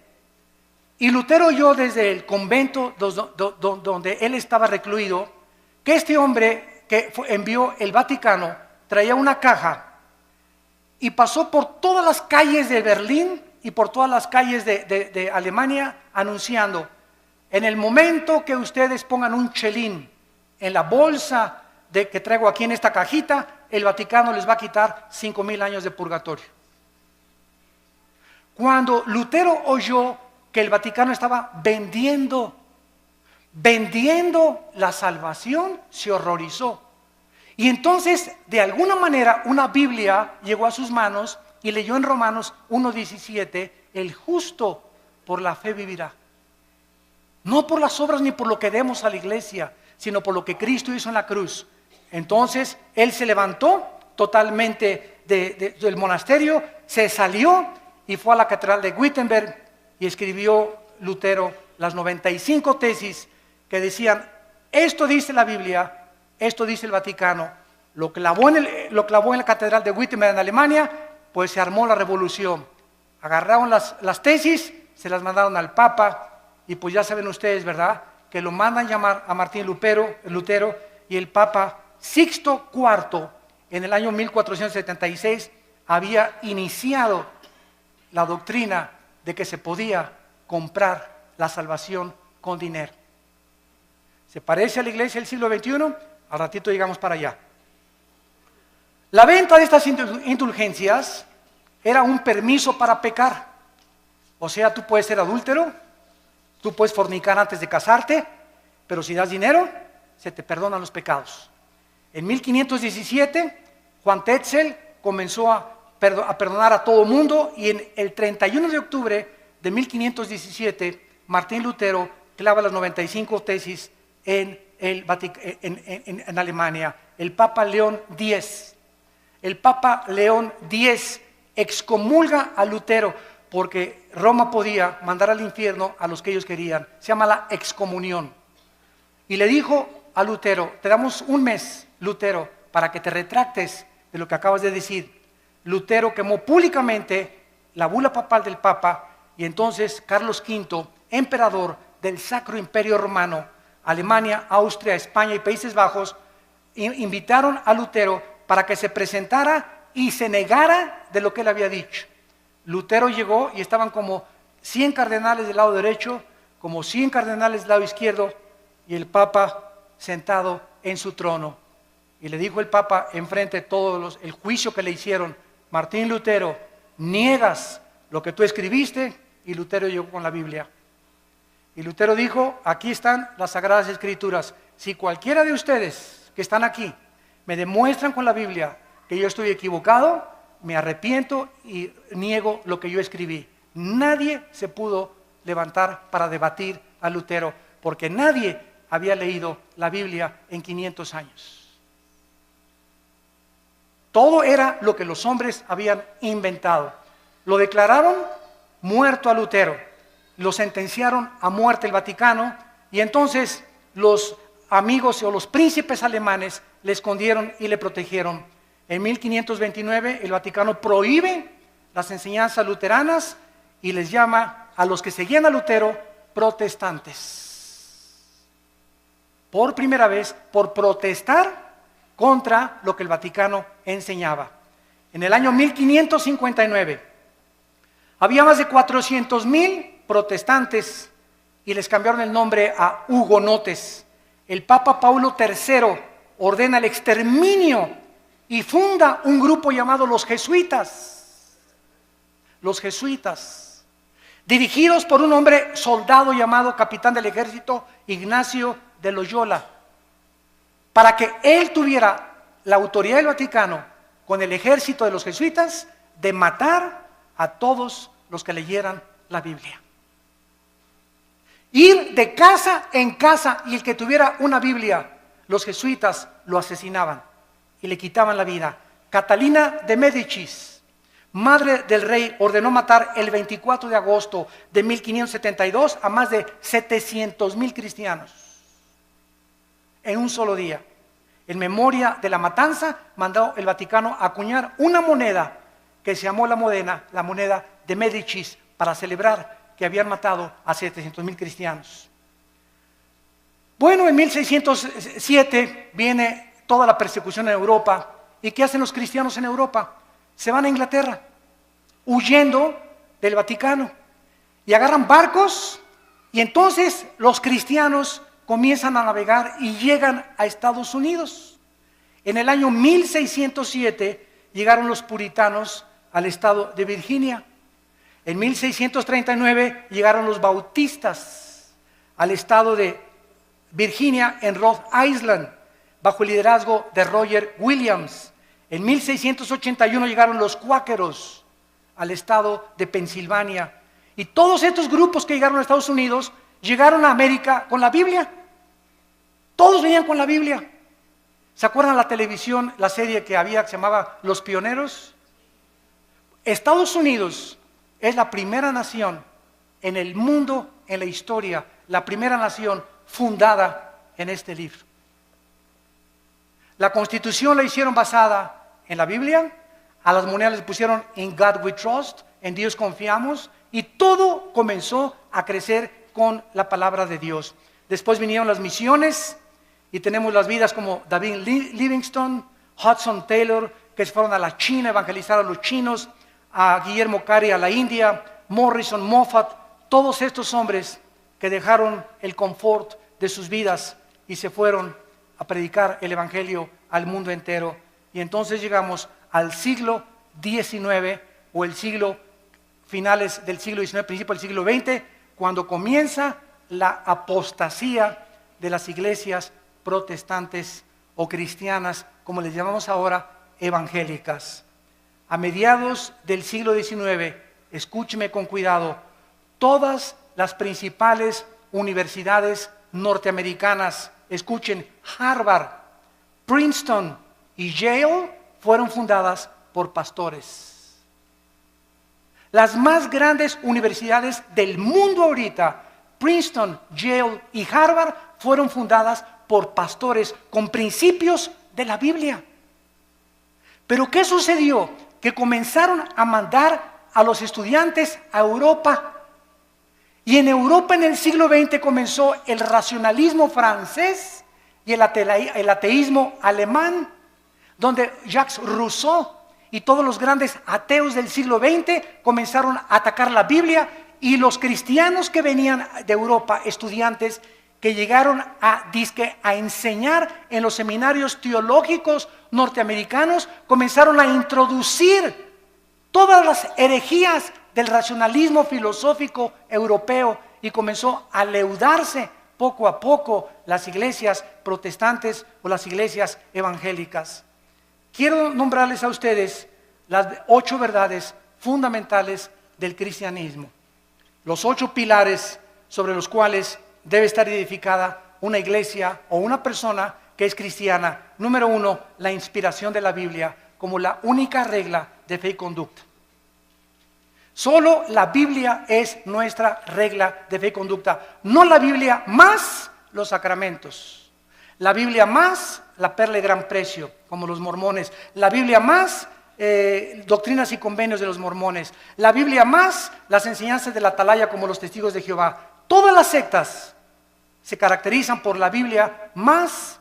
Y Lutero oyó desde el convento donde él estaba recluido que este hombre que envió el Vaticano traía una caja y pasó por todas las calles de Berlín y por todas las calles de Alemania anunciando: en el momento que ustedes pongan un chelín en la bolsa que traigo aquí en esta cajita, el Vaticano les va a quitar 5,000 años de purgatorio. Cuando Lutero oyó que el Vaticano estaba vendiendo la salvación, se horrorizó. Y entonces, de alguna manera, una Biblia llegó a sus manos y leyó en Romanos 1:17: el justo por la fe vivirá. No por las obras ni por lo que demos a la iglesia, sino por lo que Cristo hizo en la cruz. Entonces, él se levantó totalmente del monasterio, se salió y fue a la catedral de Wittenberg y escribió Lutero las 95 tesis que decían: esto dice la Biblia, esto dice el Vaticano. Lo clavó en la catedral de Wittenberg en Alemania, pues se armó la revolución. Agarraron las tesis, se las mandaron al Papa. Y pues ya saben ustedes, ¿verdad?, que lo mandan llamar a Martín Lutero, y el Papa Sixto IV en el año 1476 había iniciado la doctrina de que se podía comprar la salvación con dinero. ¿Se parece a la iglesia del siglo XXI? Al ratito llegamos para allá. La venta de estas indulgencias era un permiso para pecar. O sea, tú puedes ser adúltero, tú puedes fornicar antes de casarte, pero si das dinero, se te perdonan los pecados. En 1517, Juan Tetzel comenzó a perdonar a todo mundo, y en el 31 de octubre de 1517, Martín Lutero clava las 95 tesis en Alemania. El Papa León X excomulga a Lutero, porque Roma podía mandar al infierno a los que ellos querían. Se llama la excomunión. Y le dijo a Lutero: te damos un mes, Lutero, para que te retractes de lo que acabas de decir. Lutero quemó públicamente la bula papal del Papa, y entonces Carlos V, emperador del Sacro Imperio Romano, Alemania, Austria, España y Países Bajos, invitaron a Lutero para que se presentara y se negara de lo que él había dicho. Lutero llegó y estaban como 100 cardenales del lado derecho, como 100 cardenales del lado izquierdo, y el Papa sentado en su trono. Y le dijo el Papa enfrente de todos el juicio que le hicieron: Martín Lutero, niegas lo que tú escribiste. Y Lutero llegó con la Biblia. Y Lutero dijo: aquí están las Sagradas Escrituras. Si cualquiera de ustedes que están aquí me demuestran con la Biblia que yo estoy equivocado, me arrepiento y niego lo que yo escribí. Nadie se pudo levantar para debatir a Lutero, porque nadie había leído la Biblia en 500 años. Todo era lo que los hombres habían inventado. Lo declararon muerto a Lutero, lo sentenciaron a muerte el Vaticano, y entonces los amigos o los príncipes alemanes le escondieron y le protegieron. En 1529 el Vaticano prohíbe las enseñanzas luteranas y les llama a los que seguían a Lutero protestantes. Por primera vez, por protestar contra lo que el Vaticano enseñaba. En el año 1559 había más de 400,000 protestantes y les cambiaron el nombre a hugonotes. El Papa Paulo III ordena el exterminio y funda un grupo llamado los jesuitas. Los jesuitas, dirigidos por un hombre soldado llamado capitán del ejército Ignacio de Loyola, para que él tuviera la autoridad del Vaticano con el ejército de los jesuitas de matar a todos los que leyeran la Biblia. Ir de casa en casa, y el que tuviera una Biblia, los jesuitas lo asesinaban y le quitaban la vida. Catalina de Médicis, madre del rey, ordenó matar el 24 de agosto de 1572 a más de 700,000 cristianos en un solo día. En memoria de la matanza, mandó el Vaticano acuñar una moneda que se llamó la moneda de Médicis, para celebrar que habían matado a 700,000 cristianos. Bueno, en 1607 viene toda la persecución en Europa. ¿Y qué hacen los cristianos en Europa? Se van a Inglaterra, huyendo del Vaticano, y agarran barcos, y entonces los cristianos comienzan a navegar y llegan a Estados Unidos. En el año 1607 llegaron los puritanos al estado de Virginia. En 1639 llegaron los bautistas al estado de Virginia, en Rhode Island, bajo el liderazgo de Roger Williams. En 1681 llegaron los cuáqueros al estado de Pensilvania. Y todos estos grupos que llegaron a Estados Unidos llegaron a América con la Biblia. Todos venían con la Biblia. ¿Se acuerdan la televisión, la serie que había que se llamaba Los Pioneros? Estados Unidos es la primera nación en el mundo, en la historia, la primera nación fundada en este libro. La Constitución la hicieron basada en la Biblia, a las monedas les pusieron In God We Trust, en Dios confiamos, y todo comenzó a crecer con la palabra de Dios. Después vinieron las misiones y tenemos las vidas como David Livingstone, Hudson Taylor, que se fueron a la China a evangelizar a los chinos, a Guillermo Carey a la India, Morrison, Moffat, todos estos hombres que dejaron el confort de sus vidas y se fueron a predicar el evangelio al mundo entero. Y entonces llegamos al siglo XIX, o el siglo, finales del siglo XIX, principio del siglo XX, cuando comienza la apostasía de las iglesias protestantes o cristianas, como les llamamos ahora, evangélicas. A mediados del siglo XIX, escúcheme con cuidado, todas las principales universidades norteamericanas, escuchen, Harvard, Princeton y Yale, fueron fundadas por pastores. Las más grandes universidades del mundo ahorita, Princeton, Yale y Harvard, fueron fundadas por pastores con principios de la Biblia. Pero ¿qué sucedió? Que comenzaron a mandar a los estudiantes a Europa. Y en Europa en el siglo XX comenzó el racionalismo francés y el ateísmo alemán, donde Jacques Rousseau y todos los grandes ateos del siglo XX comenzaron a atacar la Biblia, y los cristianos que venían de Europa, estudiantes que llegaron a enseñar en los seminarios teológicos norteamericanos, comenzaron a introducir todas las herejías del racionalismo filosófico europeo, y comenzó a leudarse poco a poco las iglesias protestantes o las iglesias evangélicas. Quiero nombrarles a ustedes las 8 verdades fundamentales del cristianismo, los 8 pilares sobre los cuales debe estar edificada una iglesia o una persona que es cristiana. Número 1, la inspiración de la Biblia como la única regla de fe y conducta. Solo la Biblia es nuestra regla de fe y conducta, no la Biblia más los sacramentos, la Biblia más la perla de gran precio, como los mormones, la Biblia más doctrinas y convenios de los mormones, la Biblia más las enseñanzas de la atalaya como los testigos de Jehová. Todas las sectas se caracterizan por la Biblia más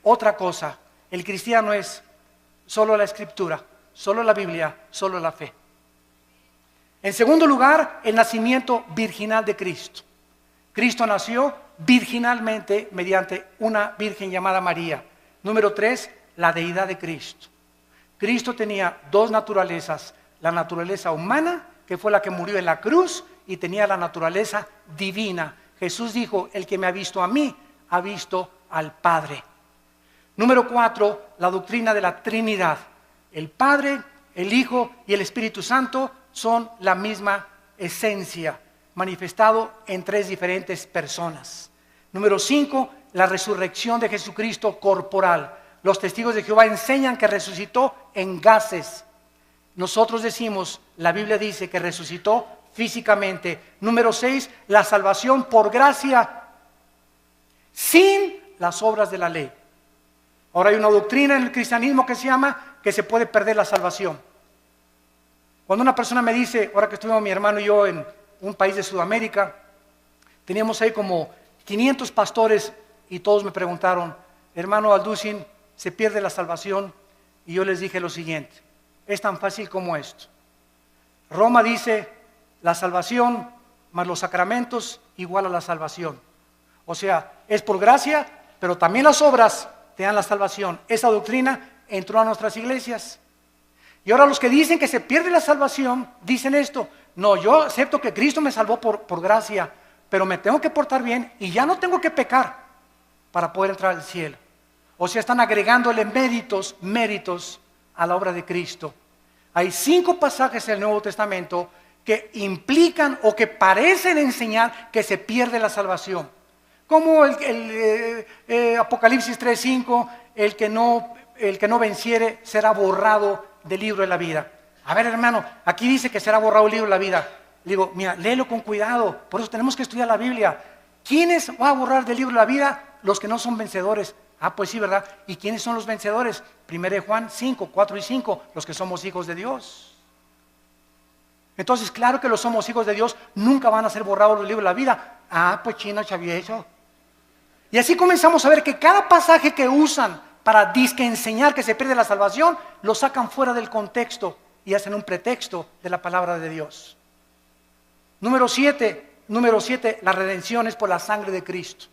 otra cosa. El cristiano es solo la Escritura, solo la Biblia, solo la fe. En segundo lugar, el nacimiento virginal de Cristo. Cristo nació virginalmente mediante una virgen llamada María. Número 3, la deidad de Cristo. Cristo tenía dos naturalezas, la naturaleza humana, que fue la que murió en la cruz, y tenía la naturaleza divina. Jesús dijo, el que me ha visto a mí, ha visto al Padre. Número 4, la doctrina de la Trinidad. El Padre, el Hijo y el Espíritu Santo son la misma esencia, manifestado en tres diferentes personas. Número 5, la resurrección de Jesucristo corporal. Los testigos de Jehová enseñan que resucitó en gases. Nosotros decimos, la Biblia dice que resucitó físicamente. Número 6, la salvación por gracia sin las obras de la ley. Ahora hay una doctrina en el cristianismo que se llama que se puede perder la salvación. Cuando una persona me dice, ahora que estuvimos mi hermano y yo en un país de Sudamérica, teníamos ahí como 500 pastores y todos me preguntaron, hermano Alducin, ¿se pierde la salvación? Y yo les dije lo siguiente, es tan fácil como esto. Roma dice, la salvación más los sacramentos igual a la salvación. O sea, es por gracia, pero también las obras te dan la salvación. Esa doctrina entró a nuestras iglesias. Y ahora los que dicen que se pierde la salvación, dicen esto, no, yo acepto que Cristo me salvó por gracia, pero me tengo que portar bien y ya no tengo que pecar para poder entrar al cielo. O sea, están agregándole méritos a la obra de Cristo. Hay 5 pasajes en el Nuevo Testamento que implican o que parecen enseñar que se pierde la salvación. Como Apocalipsis 3:5, el que no venciere será borrado del libro de la vida. A ver, hermano, aquí dice que será borrado el libro de la vida. Le digo, mira, léelo con cuidado, por eso tenemos que estudiar la Biblia. ¿Quiénes va a borrar del libro de la vida? Los que no son vencedores. Ah, pues sí, ¿verdad? ¿Y quiénes son los vencedores? 1 Juan 5, 4 y 5, los que somos hijos de Dios. Entonces, claro que los somos hijos de Dios, nunca van a ser borrados del libro de la vida. Ah, pues chino, chavieso. Y así comenzamos a ver que cada pasaje que usan para disque enseñar que se pierde la salvación, lo sacan fuera del contexto y hacen un pretexto de la palabra de Dios. Número 7, la redención es por la sangre de Cristo,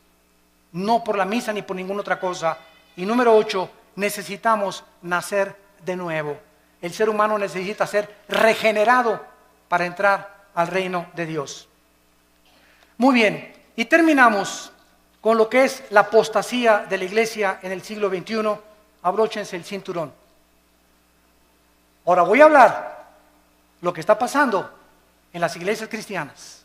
no por la misa ni por ninguna otra cosa. Y número 8, necesitamos nacer de nuevo. El ser humano necesita ser regenerado para entrar al reino de Dios. Muy bien, y terminamos con lo que es la apostasía de la iglesia en el siglo XXI. Abróchense el cinturón. Ahora voy a hablar lo que está pasando en las iglesias cristianas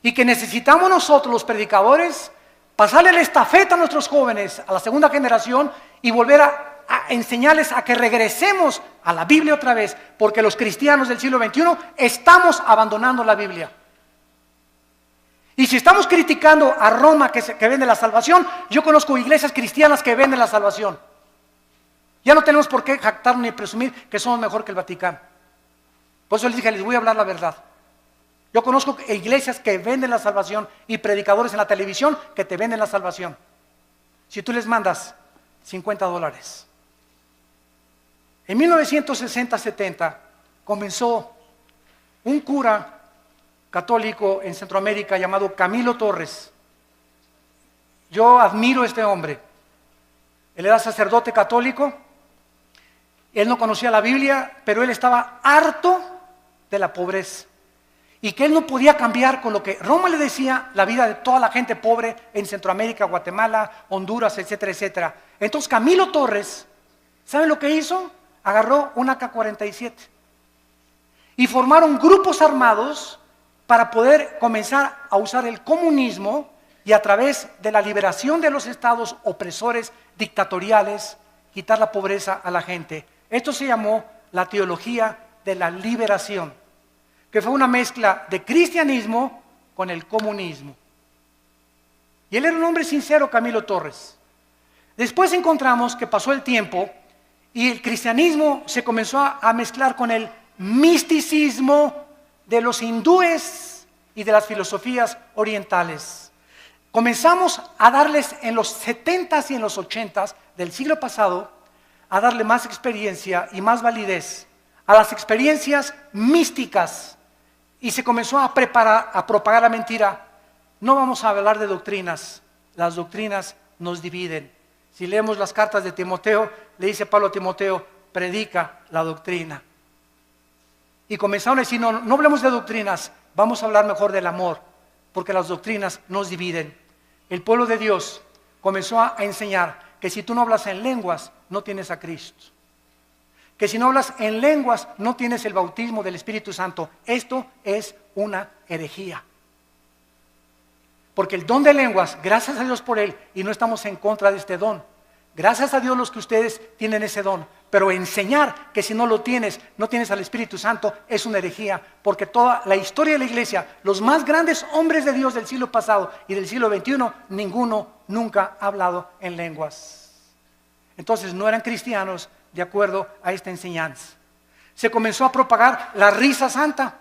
y que necesitamos nosotros los predicadores pasarle la estafeta a nuestros jóvenes, a la segunda generación, y volver a enseñarles a que regresemos a la Biblia otra vez, porque los cristianos del siglo XXI estamos abandonando la Biblia. Y si estamos criticando a Roma que vende la salvación, yo conozco iglesias cristianas que venden la salvación. Ya no tenemos por qué jactarnos ni presumir que somos mejor que el Vaticano. Por eso les dije, les voy a hablar la verdad. Yo conozco iglesias que venden la salvación y predicadores en la televisión que te venden la salvación. Si tú les mandas $50. En 1960-70 comenzó un cura católico en Centroamérica llamado Camilo Torres. Yo admiro a este hombre. Él era sacerdote católico. Él no conocía la Biblia, pero él estaba harto de la pobreza. Y que él no podía cambiar con lo que Roma le decía la vida de toda la gente pobre en Centroamérica, Guatemala, Honduras, etcétera, etcétera. Entonces Camilo Torres, ¿saben lo que hizo? Agarró una AK-47 y formaron grupos armados para poder comenzar a usar el comunismo y a través de la liberación de los estados opresores dictatoriales, quitar la pobreza a la gente. Esto se llamó la teología de la liberación, que fue una mezcla de cristianismo con el comunismo. Y él era un hombre sincero, Camilo Torres. Después encontramos que pasó el tiempo Y el cristianismo se comenzó a mezclar con el misticismo de los hindúes y de las filosofías orientales. Comenzamos a darles en los 70s y en los 80s del siglo pasado, a darle más experiencia y más validez a las experiencias místicas, y se comenzó a propagar la mentira. No vamos a hablar de doctrinas, las doctrinas nos dividen. Si leemos las cartas de Timoteo, le dice Pablo a Timoteo, predica la doctrina. Y comenzaron a decir, no hablemos de doctrinas, vamos a hablar mejor del amor, porque las doctrinas nos dividen. El pueblo de Dios comenzó a enseñar que si tú no hablas en lenguas, no tienes a Cristo. Que si no hablas en lenguas, no tienes el bautismo del Espíritu Santo. Esto es una herejía. Porque el don de lenguas, gracias a Dios por él, y no estamos en contra de este don. Gracias a Dios los que ustedes tienen ese don. Pero enseñar que si no lo tienes, no tienes al Espíritu Santo, es una herejía. Porque toda la historia de la iglesia, los más grandes hombres de Dios del siglo pasado y del siglo XXI, ninguno nunca ha hablado en lenguas. Entonces no eran cristianos de acuerdo a esta enseñanza. Se comenzó a propagar la risa santa.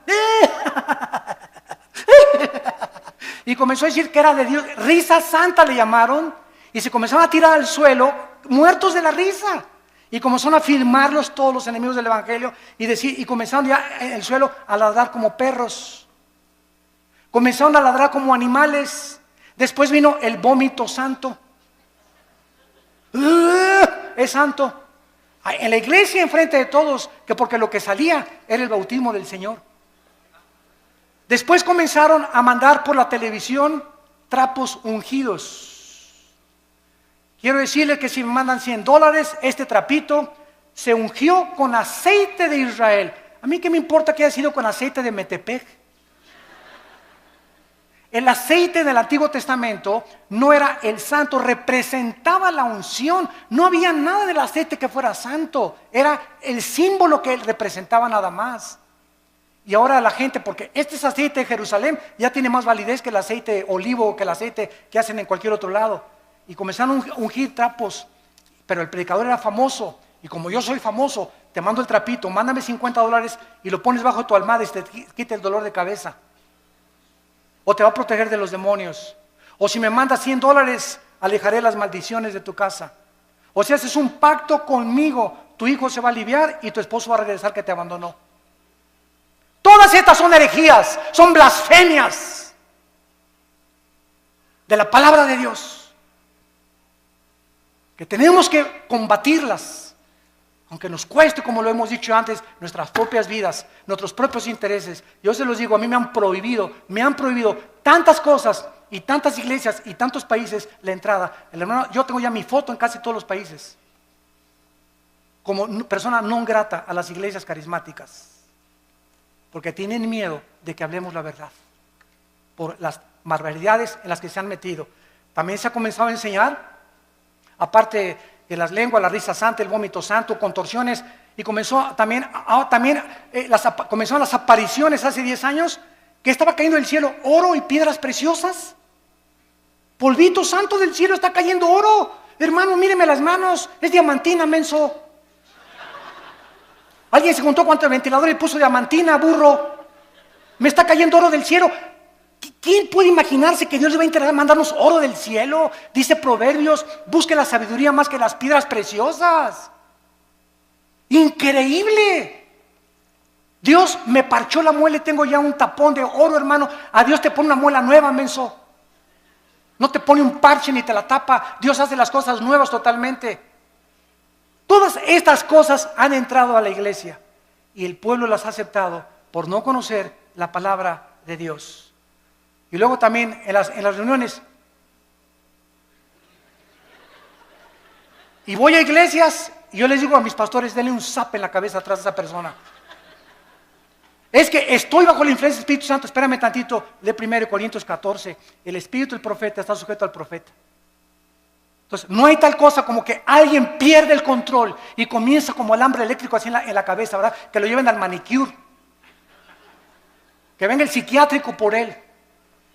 Y comenzó a decir que era de Dios. Risa santa le llamaron. Y se comenzaron a tirar al suelo, muertos de la risa. Y comenzaron a filmarlos todos los enemigos del evangelio. Y comenzaron ya en el suelo a ladrar como perros. Comenzaron a ladrar como animales. Después vino el vómito santo. Es santo. En la iglesia, enfrente de todos, que porque lo que salía era el bautismo del Señor. Después comenzaron a mandar por la televisión trapos ungidos. Quiero decirles que si me mandan $100, este trapito se ungió con aceite de Israel. A mí qué me importa que haya sido con aceite de Metepec. El aceite del Antiguo Testamento no era el santo, representaba la unción. No había nada del aceite que fuera santo. Era el símbolo que él representaba nada más. Y ahora la gente, porque este es aceite de Jerusalén, ya tiene más validez que el aceite olivo o que el aceite que hacen en cualquier otro lado. Y comenzaron a ungir trapos, pero el predicador era famoso. Y como yo soy famoso, te mando el trapito, mándame $50 y lo pones bajo tu almohada y te quita el dolor de cabeza. O te va a proteger de los demonios. O si me mandas $100, alejaré las maldiciones de tu casa. O si haces un pacto conmigo, tu hijo se va a aliviar y tu esposo va a regresar que te abandonó. Todas estas son herejías, son blasfemias de la palabra de Dios, que tenemos que combatirlas, aunque nos cueste, como lo hemos dicho antes, nuestras propias vidas, nuestros propios intereses. Yo se los digo, a mí me han prohibido tantas cosas y tantas iglesias y tantos países la entrada. Hermano, yo tengo ya mi foto en casi todos los países, como persona no grata a las iglesias carismáticas. Porque tienen miedo de que hablemos la verdad, por las barbaridades en las que se han metido. También se ha comenzado a enseñar, aparte de las lenguas, la risa santa, el vómito santo, contorsiones, y comenzaron las apariciones hace 10 años, que estaba cayendo del cielo oro y piedras preciosas. Polvito santo del cielo, está cayendo oro. Hermano, míreme las manos, es diamantina, menso. Alguien se juntó cuánto el ventilador y puso diamantina, burro. Me está cayendo oro del cielo. ¿Quién puede imaginarse que Dios le va a mandarnos oro del cielo? Dice Proverbios, busque la sabiduría más que las piedras preciosas. Increíble. Dios me parchó la muela y tengo ya un tapón de oro, hermano. A Dios te pone una muela nueva, menso. No te pone un parche ni te la tapa. Dios hace las cosas nuevas totalmente. Todas estas cosas han entrado a la iglesia y el pueblo las ha aceptado por no conocer la palabra de Dios. Y luego también en las reuniones, y voy a iglesias y yo les digo a mis pastores, denle un zape en la cabeza atrás de esa persona. Es que estoy bajo la influencia del Espíritu Santo. Espérame tantito, de 1 Corintios 14, el espíritu del profeta está sujeto al profeta. Entonces, no hay tal cosa como que alguien pierde el control y comienza como alambre eléctrico así en la cabeza, ¿verdad? Que lo lleven al manicure. Que venga el psiquiátrico por él.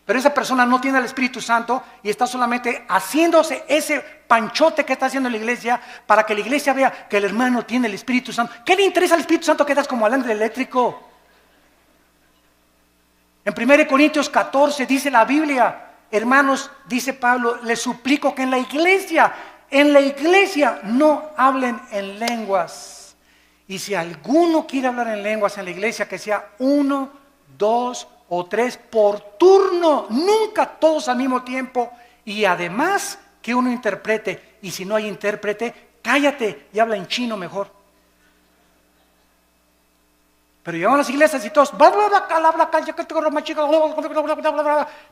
Pero esa persona no tiene el Espíritu Santo y está solamente haciéndose ese panchote que está haciendo la iglesia para que la iglesia vea que el hermano tiene el Espíritu Santo. ¿Qué le interesa al Espíritu Santo que das como alambre eléctrico? En 1 Corintios 14 dice la Biblia, hermanos, dice Pablo, les suplico que en la iglesia no hablen en lenguas. Y si alguno quiere hablar en lenguas en la iglesia, que sea 1, 2 o 3 por turno, nunca todos al mismo tiempo. Y además que uno interprete. Y si no hay intérprete, cállate y habla en chino mejor. Pero llegaban a las iglesias y todos,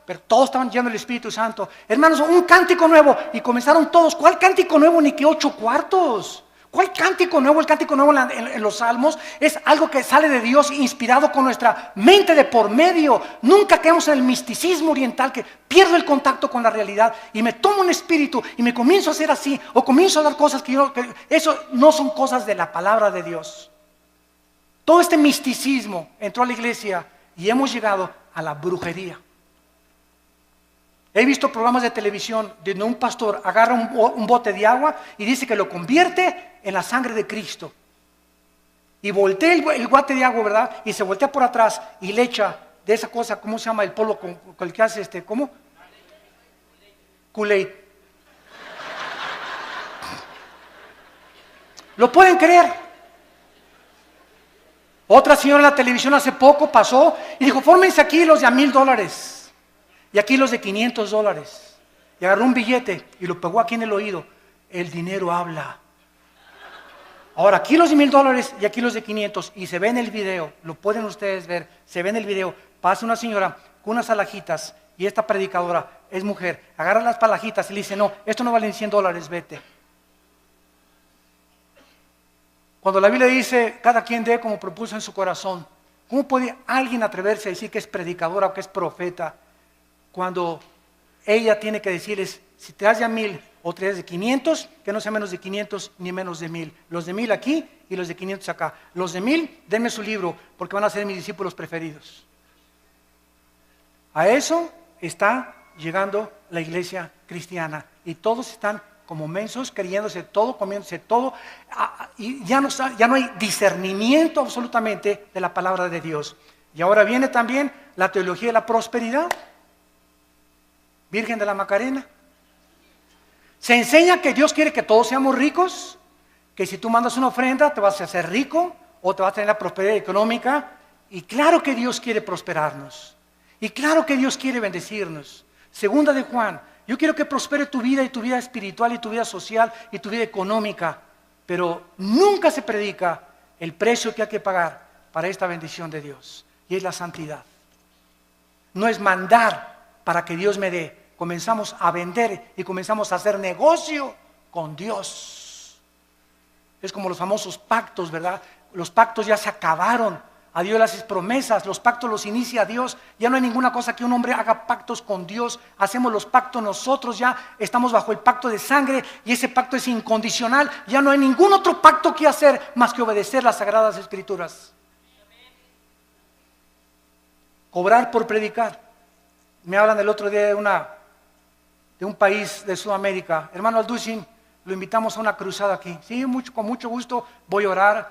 pero todos estaban llenos del Espíritu Santo. Hermanos, un cántico nuevo. Y comenzaron todos. ¿Cuál cántico nuevo? Ni que 8 cuartos. ¿Cuál cántico nuevo? El cántico nuevo en los salmos es algo que sale de Dios, inspirado con nuestra mente de por medio. Nunca caemos en el misticismo oriental, que pierdo el contacto con la realidad y me tomo un espíritu y me comienzo a hacer así, o comienzo a dar cosas que eso no son cosas de la palabra de Dios. Todo este misticismo entró a la iglesia y hemos llegado a la brujería. He visto programas de televisión donde un pastor agarra un bote de agua y dice que lo convierte en la sangre de Cristo. Y voltea el bote de agua, ¿verdad? Y se voltea por atrás y le echa de esa cosa, ¿cómo se llama? El polvo con el que hace ¿cómo? Kool-Aid. ¿Lo pueden creer? Otra señora en la televisión hace poco pasó y dijo, fórmense aquí los de $1,000. Y aquí los de $500. Y agarró un billete y lo pegó aquí en el oído. El dinero habla. Ahora aquí los de $1,000 y aquí los de 500. Y se ve en el video, lo pueden ustedes ver. Se ve en el video, pasa una señora con unas alhajitas. Y esta predicadora es mujer. Agarra las palajitas y le dice, no, esto no vale $100, vete. Cuando la Biblia dice, cada quien dé como propuso en su corazón. ¿Cómo puede alguien atreverse a decir que es predicadora o que es profeta? Cuando ella tiene que decirles, si te das de 1,000 o te das de 500, que no sea menos de 500 ni menos de 1,000. Los de 1,000 aquí y los de 500 acá. Los de 1,000, denme su libro, porque van a ser mis discípulos preferidos. A eso está llegando la iglesia cristiana. Y todos están como mensos, creyéndose todo, comiéndose todo. Y ya no hay discernimiento absolutamente de la palabra de Dios. Y ahora viene también la teología de la prosperidad. Virgen de la Macarena. Se enseña que Dios quiere que todos seamos ricos, que si tú mandas una ofrenda te vas a hacer rico o te vas a tener la prosperidad económica. Y claro que Dios quiere prosperarnos. Y claro que Dios quiere bendecirnos. Segunda de Juan, yo quiero que prospere tu vida y tu vida espiritual y tu vida social y tu vida económica. Pero nunca se predica el precio que hay que pagar para esta bendición de Dios. Y es la santidad. No es mandar para que Dios me dé. Comenzamos a vender y comenzamos a hacer negocio con Dios. Es como los famosos pactos, ¿verdad? Los pactos ya se acabaron. A Dios le haces promesas, los pactos los inicia Dios. Ya no hay ninguna cosa que un hombre haga pactos con Dios. Hacemos los pactos nosotros, ya estamos bajo el pacto de sangre y ese pacto es incondicional. Ya no hay ningún otro pacto que hacer más que obedecer las sagradas escrituras. Cobrar por predicar. Me hablan el otro día de un país de Sudamérica. Hermano Alducin, lo invitamos a una cruzada aquí. Sí, con mucho gusto voy a orar.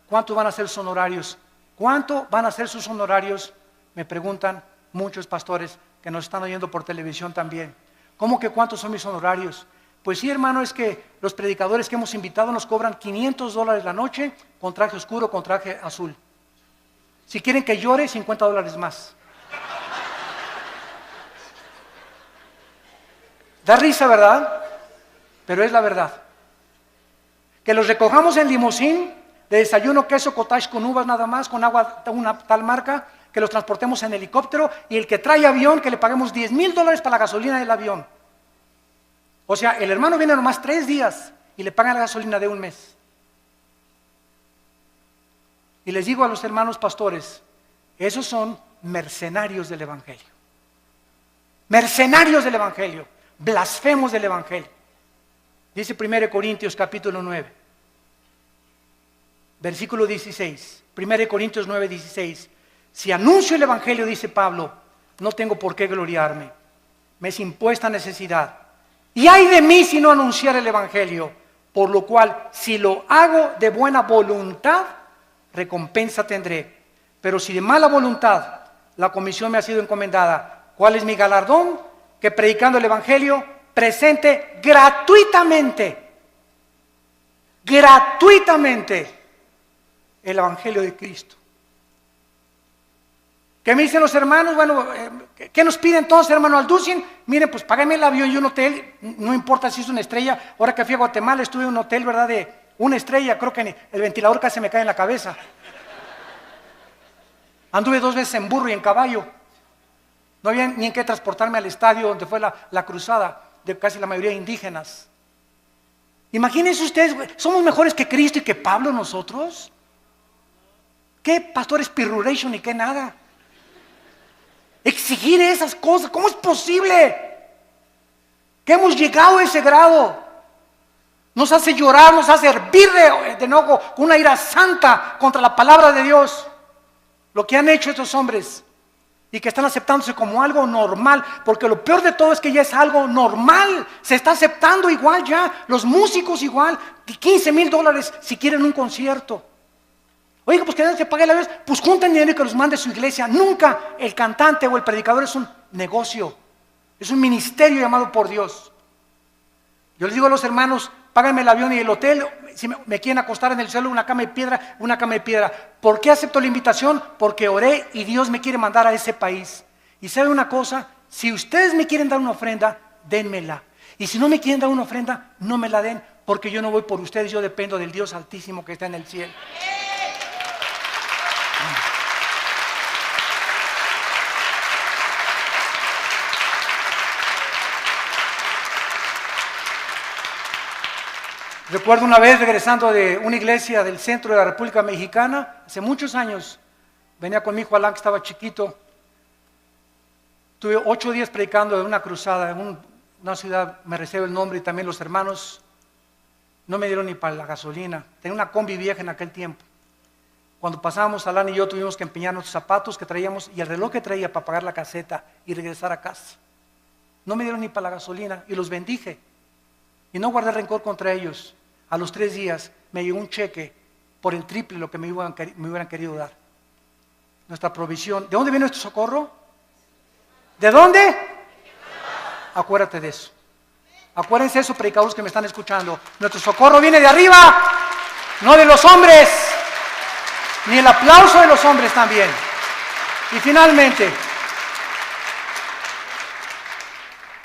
¿Cuántos van a ser sus honorarios? ¿Cuánto van a ser sus honorarios? Me preguntan muchos pastores que nos están oyendo por televisión también. ¿Cómo que cuántos son mis honorarios? Pues sí, hermano, es que los predicadores que hemos invitado nos cobran $500 la noche con traje oscuro, con traje azul. Si quieren que llore, $50 más. Da risa, ¿verdad? Pero es la verdad. Que los recojamos en limusín, de desayuno, queso, cottage con uvas nada más, con agua una tal marca, que los transportemos en helicóptero, y el que trae avión, que le paguemos $10,000 para la gasolina del avión. O sea, el hermano viene nomás 3 días y le pagan la gasolina de un mes. Y les digo a los hermanos pastores, esos son mercenarios del Evangelio. Mercenarios del Evangelio. Blasfemos del Evangelio. Dice 1 Corintios capítulo 9, versículo 16. 1 Corintios 9, 16. Si anuncio el Evangelio, dice Pablo, no tengo por qué gloriarme. Me es impuesta necesidad. Y ay de mí si no anunciar el Evangelio, por lo cual, si lo hago de buena voluntad, recompensa tendré. Pero si de mala voluntad, la comisión me ha sido encomendada. ¿Cuál es mi galardón? Que predicando el Evangelio, presente gratuitamente el Evangelio de Cristo. ¿Qué me dicen los hermanos? Bueno, ¿qué nos pide entonces, hermano Alducin? Miren, pues págame el avión y un hotel, no importa si es una estrella. Ahora que fui a Guatemala estuve en un hotel, ¿verdad? De una estrella, creo que el ventilador casi me cae en la cabeza. Anduve 2 veces en burro y en caballo. No había ni en qué transportarme al estadio donde fue la cruzada de casi la mayoría de indígenas. Imagínense ustedes, ¿somos mejores que Cristo y que Pablo nosotros? ¿Qué pastores pirruration y qué nada? Exigir esas cosas, ¿cómo es posible? Que hemos llegado a ese grado. Nos hace llorar, nos hace hervir de enojo, con una ira santa contra la palabra de Dios. Lo que han hecho estos hombres y que están aceptándose como algo normal, porque lo peor de todo es que ya es algo normal, se está aceptando igual ya, los músicos igual, $15,000 si quieren un concierto. Oiga, pues que pague la vez, pues junten dinero y que los mande su iglesia. Nunca el cantante o el predicador es un negocio, es un ministerio llamado por Dios. Yo les digo a los hermanos, páganme el avión y el hotel, si me quieren acostar en el suelo, una cama de piedra. ¿Por qué acepto la invitación? Porque oré y Dios me quiere mandar a ese país. Y sabe una cosa, si ustedes me quieren dar una ofrenda, dénmela. Y si no me quieren dar una ofrenda, no me la den, porque yo no voy por ustedes, yo dependo del Dios Altísimo que está en el cielo. Recuerdo una vez regresando de una iglesia del centro de la República Mexicana, hace muchos años, venía con mi hijo Alan que estaba chiquito, tuve 8 días predicando en una cruzada, en una ciudad, me reservo el nombre, y también los hermanos no me dieron ni para la gasolina, tenía una combi vieja en aquel tiempo. Cuando pasábamos, Alan y yo tuvimos que empeñar nuestros zapatos que traíamos y el reloj que traía para pagar la caseta y regresar a casa. No me dieron ni para la gasolina y los bendije y no guardé rencor contra ellos. A los 3 días me llegó un cheque por el triple de lo que me hubieran querido dar. Nuestra provisión. ¿De dónde viene nuestro socorro? ¿De dónde? Acuérdate de eso. Acuérdense de eso, predicadores que me están escuchando. Nuestro socorro viene de arriba, no de los hombres, ni el aplauso de los hombres también. Y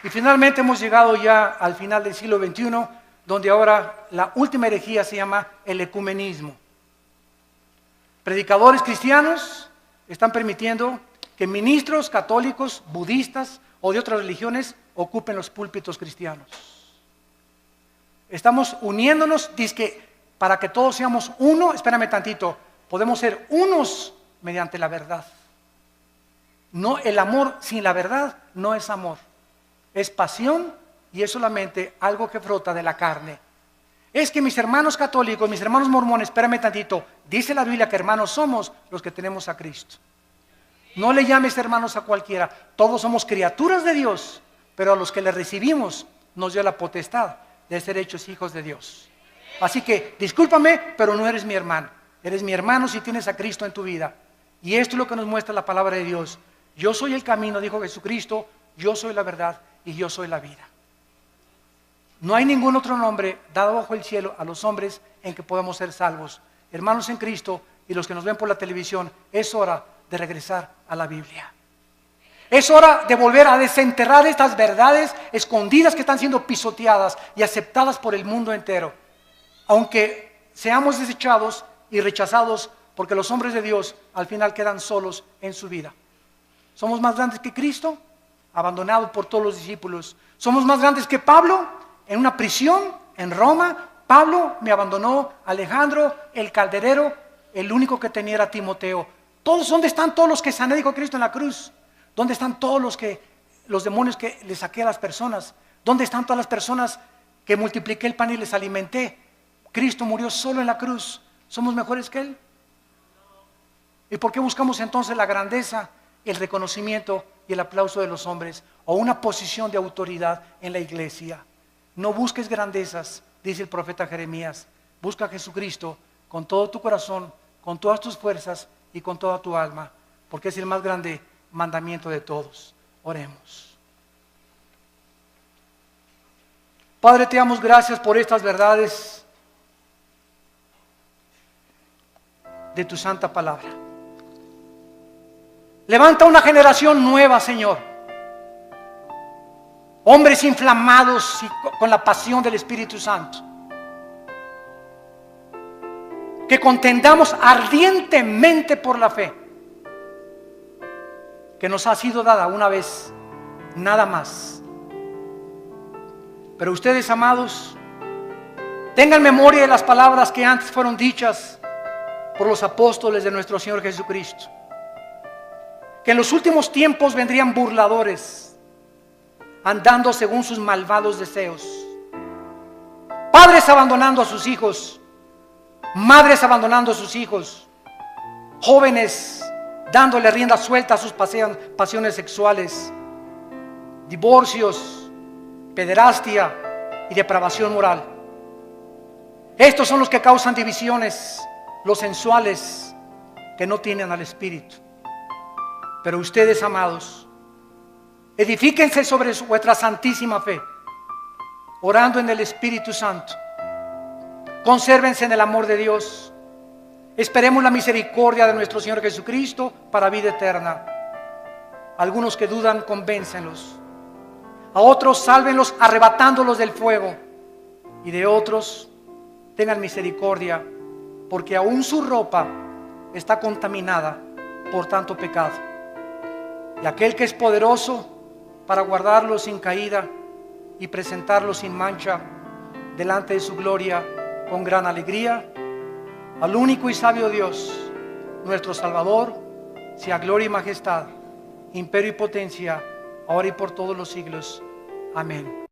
finalmente hemos llegado ya al final del siglo XXI, donde ahora la última herejía se llama el ecumenismo. Predicadores cristianos están permitiendo que ministros católicos, budistas o de otras religiones ocupen los púlpitos cristianos. Estamos uniéndonos, dizque para que todos seamos uno, espérame tantito, podemos ser unos mediante la verdad. No, el amor sin la verdad no es amor, es pasión. Y es solamente algo que brota de la carne. Es que mis hermanos católicos, mis hermanos mormones, espérame tantito, dice la Biblia que hermanos somos los que tenemos a Cristo. No le llames hermanos a cualquiera, todos somos criaturas de Dios, pero a los que le recibimos nos dio la potestad de ser hechos hijos de Dios. Así que, discúlpame, pero no eres mi hermano. Eres mi hermano si tienes a Cristo en tu vida. Y esto es lo que nos muestra la palabra de Dios. Yo soy el camino, dijo Jesucristo, yo soy la verdad y yo soy la vida. No hay ningún otro nombre dado bajo el cielo a los hombres en que podamos ser salvos. Hermanos en Cristo y los que nos ven por la televisión, es hora de regresar a la Biblia. Es hora de volver a desenterrar estas verdades escondidas que están siendo pisoteadas y aceptadas por el mundo entero. Aunque seamos desechados y rechazados, porque los hombres de Dios al final quedan solos en su vida. ¿Somos más grandes que Cristo? Abandonado por todos los discípulos. ¿Somos más grandes que Pablo? En una prisión en Roma, Pablo me abandonó, Alejandro, el calderero, el único que tenía era Timoteo. ¿Dónde están todos los que sané, dijo Cristo en la cruz? ¿Dónde están todos los demonios que le saqué a las personas? ¿Dónde están todas las personas que multipliqué el pan y les alimenté? Cristo murió solo en la cruz. ¿Somos mejores que Él? ¿Y por qué buscamos entonces la grandeza, el reconocimiento y el aplauso de los hombres o una posición de autoridad en la iglesia. No busques grandezas, dice el profeta Jeremías. Busca a Jesucristo con todo tu corazón, con todas tus fuerzas y con toda tu alma, porque es el más grande mandamiento de todos. Oremos. Padre, te damos gracias por estas verdades de tu santa palabra. Levanta una generación nueva, Señor. Hombres inflamados con la pasión del Espíritu Santo. Que contendamos ardientemente por la fe que nos ha sido dada una vez, nada más. Pero ustedes, amados, tengan memoria de las palabras que antes fueron dichas por los apóstoles de nuestro Señor Jesucristo. Que en los últimos tiempos vendrían burladores, andando según sus malvados deseos. Padres abandonando a sus hijos, madres abandonando a sus hijos, jóvenes dándole rienda suelta a sus pasiones sexuales, divorcios, pederastia y depravación moral. Estos son los que causan divisiones, los sensuales que no tienen al Espíritu. Pero ustedes, amados, edifíquense sobre vuestra santísima fe, orando en el Espíritu Santo. Consérvense en el amor de Dios. Esperemos la misericordia de nuestro Señor Jesucristo para vida eterna. Algunos que dudan, convéncenlos. A otros, sálvenlos arrebatándolos del fuego. Y de otros, tengan misericordia, porque aún su ropa está contaminada por tanto pecado. Y aquel que es poderoso para guardarlos sin caída y presentarlos sin mancha delante de su gloria con gran alegría, al único y sabio Dios, nuestro Salvador, sea gloria y majestad, imperio y potencia, ahora y por todos los siglos. Amén.